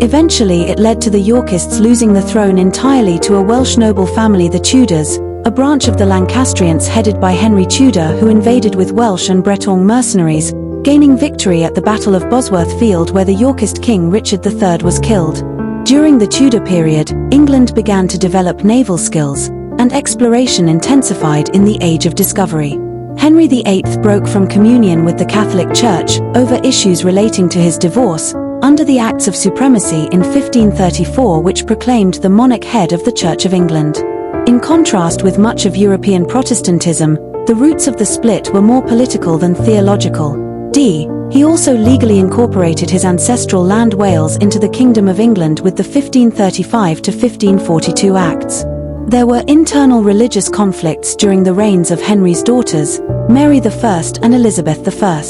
Eventually it led to the Yorkists losing the throne entirely to a Welsh noble family, the Tudors, a branch of the Lancastrians headed by Henry Tudor, who invaded with Welsh and Breton mercenaries, gaining victory at the Battle of Bosworth Field, where the Yorkist king Richard III was killed. During the Tudor period, England began to develop naval skills, and exploration intensified in the Age of Discovery. Henry VIII broke from communion with the Catholic Church over issues relating to his divorce, under the Acts of Supremacy in 1534, which proclaimed the monarch head of the Church of England. In contrast with much of European Protestantism, the roots of the split were more political than theological. He also legally incorporated his ancestral land Wales into the Kingdom of England with the 1535 to 1542 Acts. There were internal religious conflicts during the reigns of Henry's daughters, Mary I and Elizabeth I.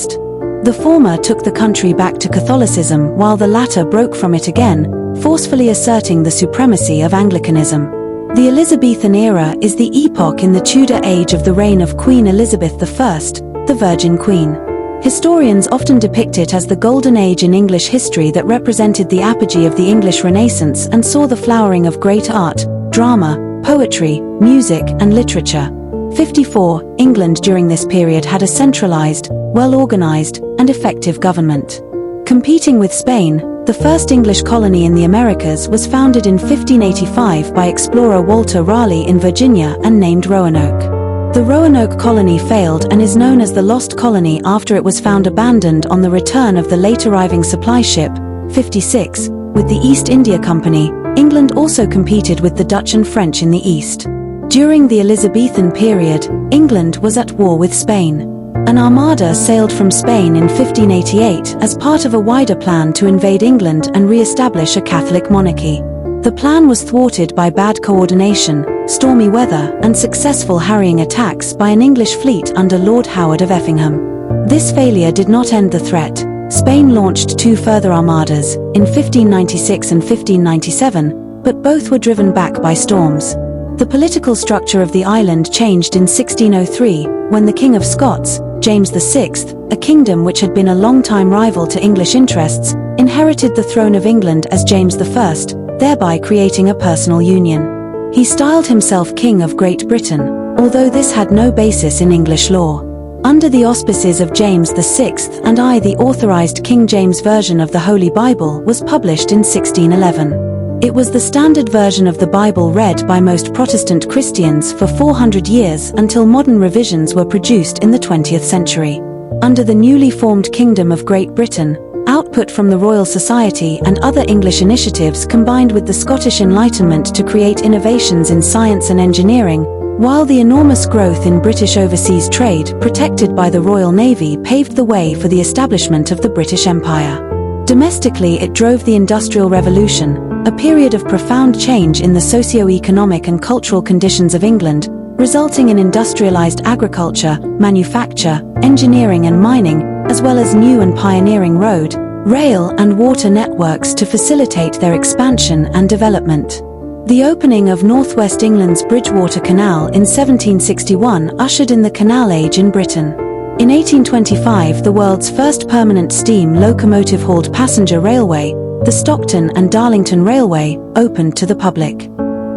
The former took the country back to Catholicism, while the latter broke from it again, forcefully asserting the supremacy of Anglicanism. The Elizabethan era is the epoch in the Tudor age of the reign of Queen Elizabeth I, the Virgin Queen. Historians often depict it as the golden age in English history that represented the apogee of the English Renaissance and saw the flowering of great art, drama, poetry, music, and literature. 54. England during this period had a centralized, well-organized, and effective government. Competing with Spain, the first English colony in the Americas was founded in 1585 by explorer Walter Raleigh in Virginia and named Roanoke. The Roanoke colony failed and is known as the Lost Colony after it was found abandoned on the return of the late-arriving supply ship, 56, with the East India Company. England also competed with the Dutch and French in the East. During the Elizabethan period, England was at war with Spain. An armada sailed from Spain in 1588 as part of a wider plan to invade England and re-establish a Catholic monarchy. The plan was thwarted by bad coordination, stormy weather, and successful harrying attacks by an English fleet under Lord Howard of Effingham. This failure did not end the threat. Spain launched two further armadas, in 1596 and 1597, but both were driven back by storms. The political structure of the island changed in 1603, when the King of Scots, James VI, a kingdom which had been a long-time rival to English interests, inherited the throne of England as James I, thereby creating a personal union. He styled himself King of Great Britain, although this had no basis in English law. Under the auspices of James VI and I, the authorized King James Version of the Holy Bible was published in 1611. It was the standard version of the Bible read by most Protestant Christians for 400 years until modern revisions were produced in the 20th century. Under the newly formed Kingdom of Great Britain, output from the Royal Society and other English initiatives combined with the Scottish Enlightenment to create innovations in science and engineering, while the enormous growth in British overseas trade, protected by the Royal Navy, paved the way for the establishment of the British Empire. Domestically, it drove the Industrial Revolution, a period of profound change in the socio-economic and cultural conditions of England, resulting in industrialized agriculture, manufacture, engineering and mining, as well as new and pioneering road, rail and water networks to facilitate their expansion and development. The opening of northwest England's Bridgewater Canal in 1761 ushered in the Canal Age in Britain. In 1825, the world's first permanent steam locomotive-hauled passenger railway, the Stockton and Darlington Railway, opened to the public.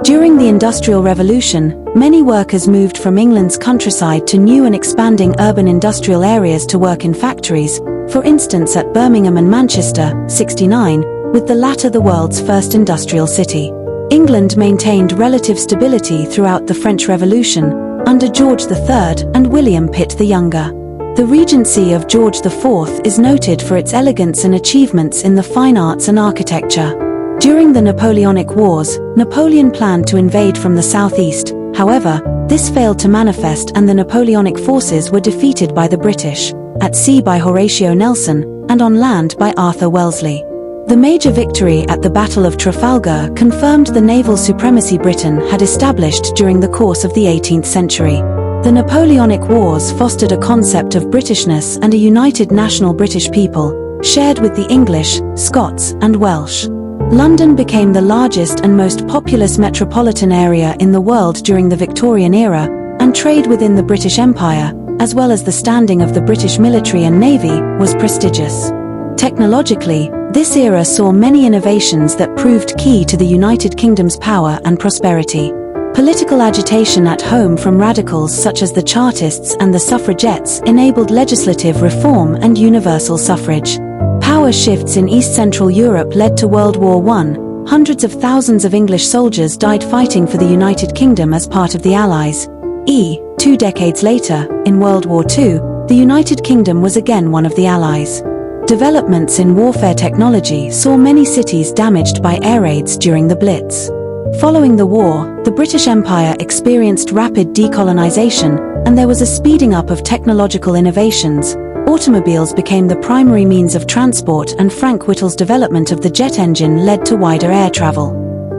During the Industrial Revolution, many workers moved from England's countryside to new and expanding urban industrial areas to work in factories, for instance at Birmingham and Manchester, 69, with the latter the world's first industrial city. England maintained relative stability throughout the French Revolution, under George III and William Pitt the Younger. The regency of George IV is noted for its elegance and achievements in the fine arts and architecture. During the Napoleonic Wars, Napoleon planned to invade from the southeast. However, this failed to manifest and the Napoleonic forces were defeated by the British, at sea by Horatio Nelson, and on land by Arthur Wellesley. The major victory at the Battle of Trafalgar confirmed the naval supremacy Britain had established during the course of the 18th century. The Napoleonic Wars fostered a concept of Britishness and a united national British people, shared with the English, Scots, and Welsh. London became the largest and most populous metropolitan area in the world during the Victorian era, and trade within the British Empire, as well as the standing of the British military and navy, was prestigious. Technologically, this era saw many innovations that proved key to the United Kingdom's power and prosperity. Political agitation at home from radicals such as the Chartists and the suffragettes enabled legislative reform and universal suffrage. Power shifts in East-Central Europe led to World War I. Hundreds of thousands of English soldiers died fighting for the United Kingdom as part of the Allies. 2 decades later, in World War II, the United Kingdom was again one of the Allies. Developments in warfare technology saw many cities damaged by air raids during the Blitz. Following the war, the British Empire experienced rapid decolonization, and there was a speeding up of technological innovations. Automobiles became the primary means of transport, and Frank Whittle's development of the jet engine led to wider air travel.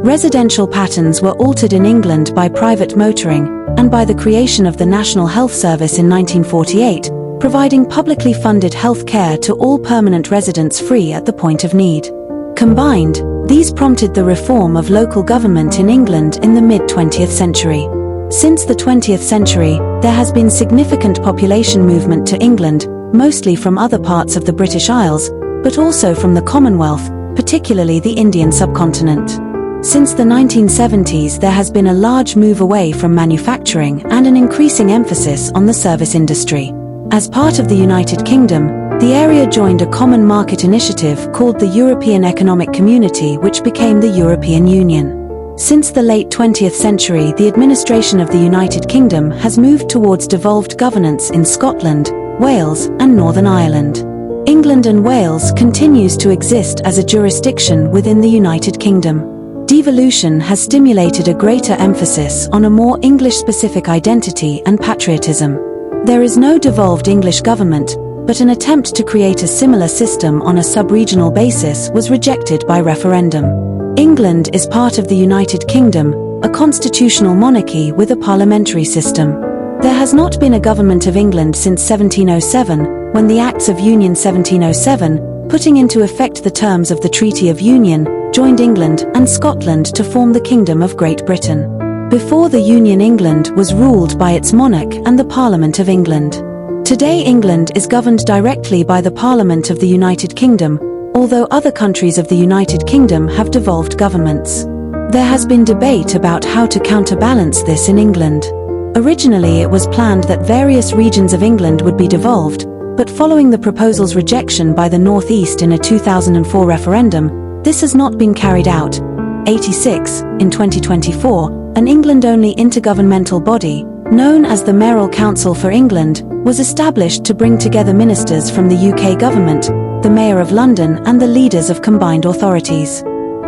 Residential patterns were altered in England by private motoring, and by the creation of the National Health Service in 1948, providing publicly funded health care to all permanent residents free at the point of need. Combined, these prompted the reform of local government in England in the mid-20th century. Since the 20th century, there has been significant population movement to England, mostly from other parts of the British Isles, but also from the Commonwealth, particularly the Indian subcontinent. Since the 1970s, there has been a large move away from manufacturing and an increasing emphasis on the service industry. As part of the United Kingdom, the area joined a common market initiative called the European Economic Community, which became the European Union. Since the late 20th century, the administration of the United Kingdom has moved towards devolved governance in Scotland, Wales, and Northern Ireland. England and Wales continues to exist as a jurisdiction within the United Kingdom. Devolution has stimulated a greater emphasis on a more English-specific identity and patriotism. There is no devolved English government, but an attempt to create a similar system on a sub-regional basis was rejected by referendum. England is part of the United Kingdom, a constitutional monarchy with a parliamentary system. There has not been a government of England since 1707, when the Acts of Union 1707, putting into effect the terms of the Treaty of Union, joined England and Scotland to form the Kingdom of Great Britain. Before the Union, England was ruled by its monarch and the Parliament of England. Today, England is governed directly by the Parliament of the United Kingdom, although other countries of the United Kingdom have devolved governments. There has been debate about how to counterbalance this in England. Originally, it was planned that various regions of England would be devolved, but following the proposal's rejection by the North East in a 2004 referendum, this has not been carried out. 86. In 2024, an England-only intergovernmental body, known as the Mayoral Council for England, was established to bring together ministers from the UK government, the Mayor of London, and the leaders of combined authorities.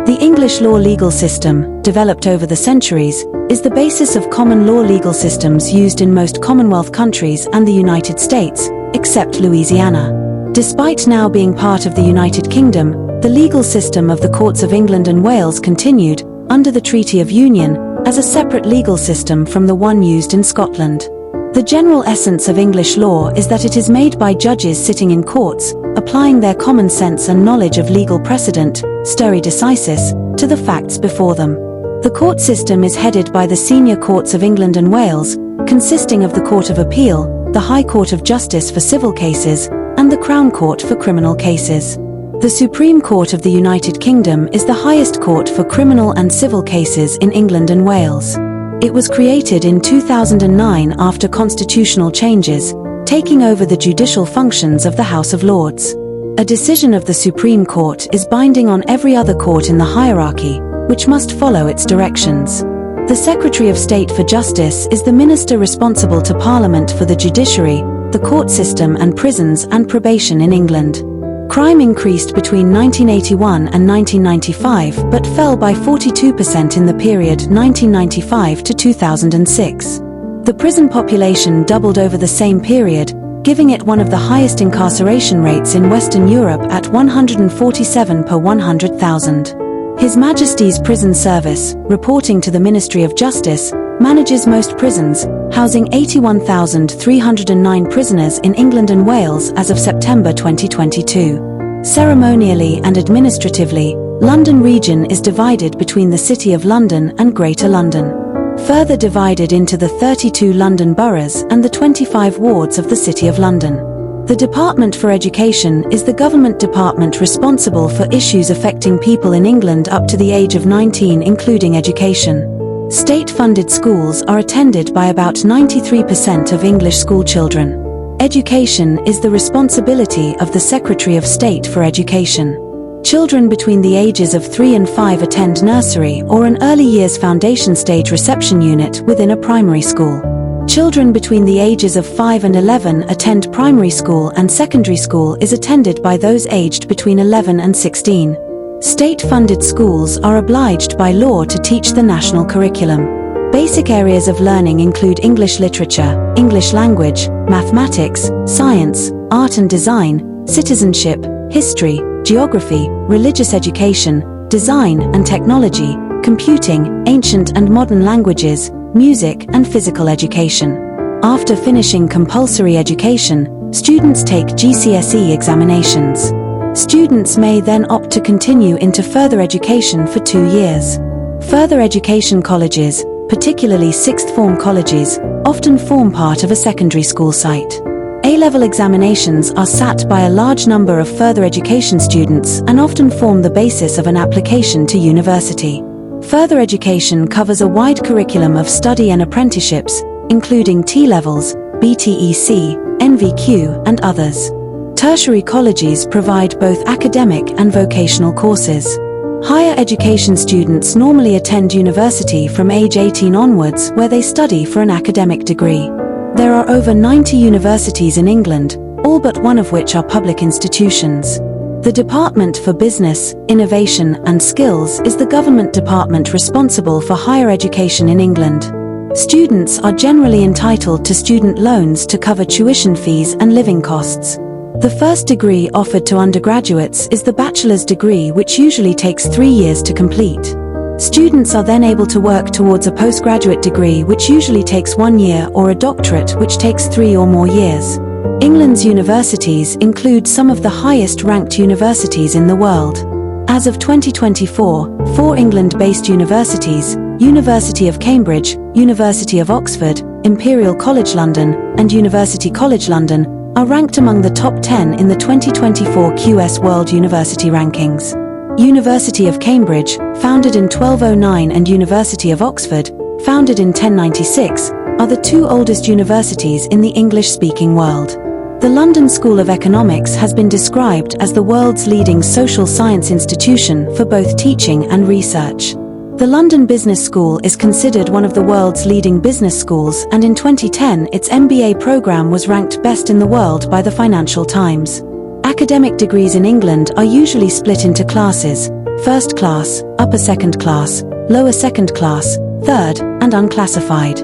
The English law legal system, developed over the centuries, is the basis of common law legal systems used in most Commonwealth countries and the United States, except Louisiana. Despite now being part of the United Kingdom, the legal system of the courts of England and Wales continued, under the Treaty of Union, as a separate legal system from the one used in Scotland. The general essence of English law is that it is made by judges sitting in courts, applying their common sense and knowledge of legal precedent, stare decisis, to the facts before them. The court system is headed by the senior courts of England and Wales, consisting of the Court of Appeal, the High Court of Justice for civil cases, and the Crown Court for criminal cases. The Supreme Court of the United Kingdom is the highest court for criminal and civil cases in England and Wales. It was created in 2009 after constitutional changes, taking over the judicial functions of the House of Lords. A decision of the Supreme Court is binding on every other court in the hierarchy, which must follow its directions. The Secretary of State for Justice is the minister responsible to Parliament for the judiciary, the court system and prisons and probation in England. Crime increased between 1981 and 1995 but fell by 42% in the period 1995 to 2006. The prison population doubled over the same period, giving it one of the highest incarceration rates in Western Europe at 147 per 100,000. His Majesty's Prison Service, reporting to the Ministry of Justice, manages most prisons, housing 81,309 prisoners in England and Wales as of September 2022. Ceremonially and administratively, London Region is divided between the City of London and Greater London. further divided into the 32 London boroughs and the 25 wards of the City of London. The Department for Education is the government department responsible for issues affecting people in England up to the age of 19, including education. State-funded schools are attended by about 93% of English school children. Education is the responsibility of the Secretary of State for Education. Children between the ages of 3 and 5 attend nursery or an early years foundation stage reception unit within a primary school. Children between the ages of 5 and 11 attend primary school, and secondary school is attended by those aged between 11 and 16. State-funded schools are obliged by law to teach the national curriculum. Basic areas of learning include English literature, English language, mathematics, science, art and design, citizenship, history, geography, religious education, design and technology, computing, ancient and modern languages, music and physical education. After finishing compulsory education, students take GCSE examinations. Students may then opt to continue into further education for 2 years. Further education colleges, particularly sixth form colleges, often form part of a secondary school site. A-level examinations are sat by a large number of further education students and often form the basis of an application to university. Further education covers a wide curriculum of study and apprenticeships, including T-levels, BTEC, NVQ, and others. Tertiary colleges provide both academic and vocational courses. Higher education students normally attend university from age 18 onwards, where they study for an academic degree. There are over 90 universities in England, all but one of which are public institutions. The Department for Business, Innovation and Skills is the government department responsible for higher education in England. Students are generally entitled to student loans to cover tuition fees and living costs. The first degree offered to undergraduates is the bachelor's degree, which usually takes 3 years to complete. Students are then able to work towards a postgraduate degree, which usually takes 1 year, or a doctorate, which takes 3 or more years. England's universities include some of the highest-ranked universities in the world. As of 2024, 4 England-based universities, University of Cambridge, University of Oxford, Imperial College London, and University College London, are ranked among the top 10 in the 2024 QS World University Rankings. University of Cambridge, founded in 1209, and University of Oxford, founded in 1096, are the 2 oldest universities in the English-speaking world. The London School of Economics has been described as the world's leading social science institution for both teaching and research. The London Business School is considered one of the world's leading business schools, and in 2010 its MBA program was ranked best in the world by the Financial Times. Academic degrees in England are usually split into classes: first class, upper second class, lower second class, third, and unclassified.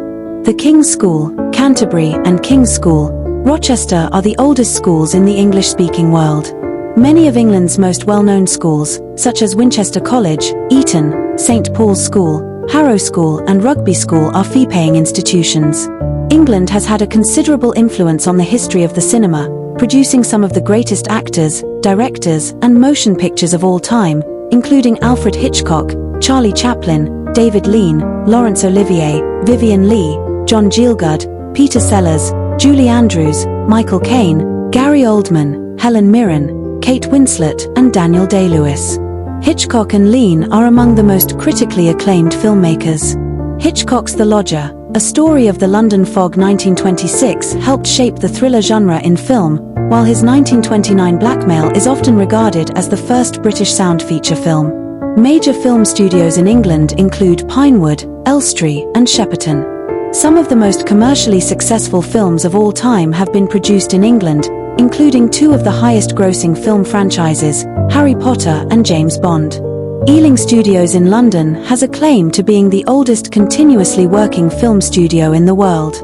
The King's School, Canterbury, and King's School, Rochester are the oldest schools in the English-speaking world. Many of England's most well-known schools, such as Winchester College, Eton, St Paul's School, Harrow School, and Rugby School, are fee-paying institutions. England has had a considerable influence on the history of the cinema, producing some of the greatest actors, directors, and motion pictures of all time, including Alfred Hitchcock, Charlie Chaplin, David Lean, Laurence Olivier, Vivien Leigh, John Gielgud, Peter Sellers, Julie Andrews, Michael Caine, Gary Oldman, Helen Mirren, Kate Winslet, and Daniel Day-Lewis. Hitchcock and Lean are among the most critically acclaimed filmmakers. Hitchcock's The Lodger, a story of the London fog 1926, helped shape the thriller genre in film, while his 1929 Blackmail is often regarded as the first British sound feature film. Major film studios in England include Pinewood, Elstree, and Shepperton. Some of the most commercially successful films of all time have been produced in England, including 2 of the highest-grossing film franchises, Harry Potter and James Bond. Ealing Studios in London has a claim to being the oldest continuously working film studio in the world.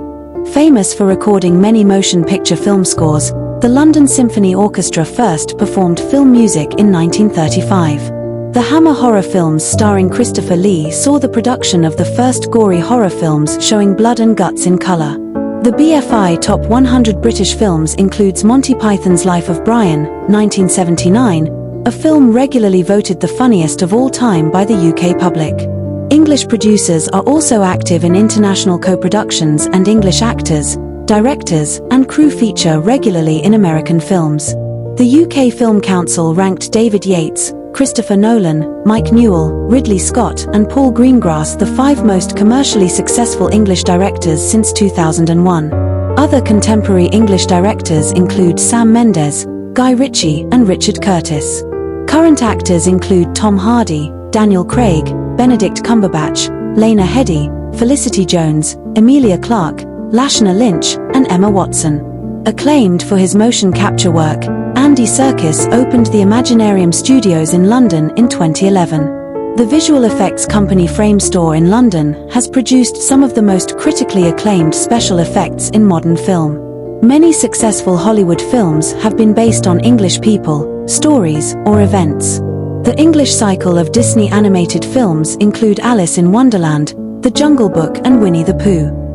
Famous for recording many motion picture film scores, the London Symphony Orchestra first performed film music in 1935. The Hammer horror films starring Christopher Lee saw the production of the first gory horror films showing blood and guts in color. The BFI Top 100 British Films includes Monty Python's Life of Brian, 1979, a film regularly voted the funniest of all time by the UK public. England English producers are also active in international co-productions, and English actors, directors, and crew feature regularly in American films. The UK Film Council ranked David Yates, Christopher Nolan, Mike Newell, Ridley Scott, and Paul Greengrass the 5 most commercially successful English directors since 2001. Other contemporary English directors include Sam Mendes, Guy Ritchie, and Richard Curtis. Current actors include Tom Hardy, Daniel Craig, Benedict Cumberbatch, Lena Headey, Felicity Jones, Emilia Clarke, Lashana Lynch, and Emma Watson. Acclaimed for his motion capture work, Andy Serkis opened the Imaginarium Studios in London in 2011. The visual effects company Framestore in London has produced some of the most critically acclaimed special effects in modern film. Many successful Hollywood films have been based on English people, stories, or events. The English cycle of Disney animated films include Alice in Wonderland, The Jungle Book, and Winnie the Pooh.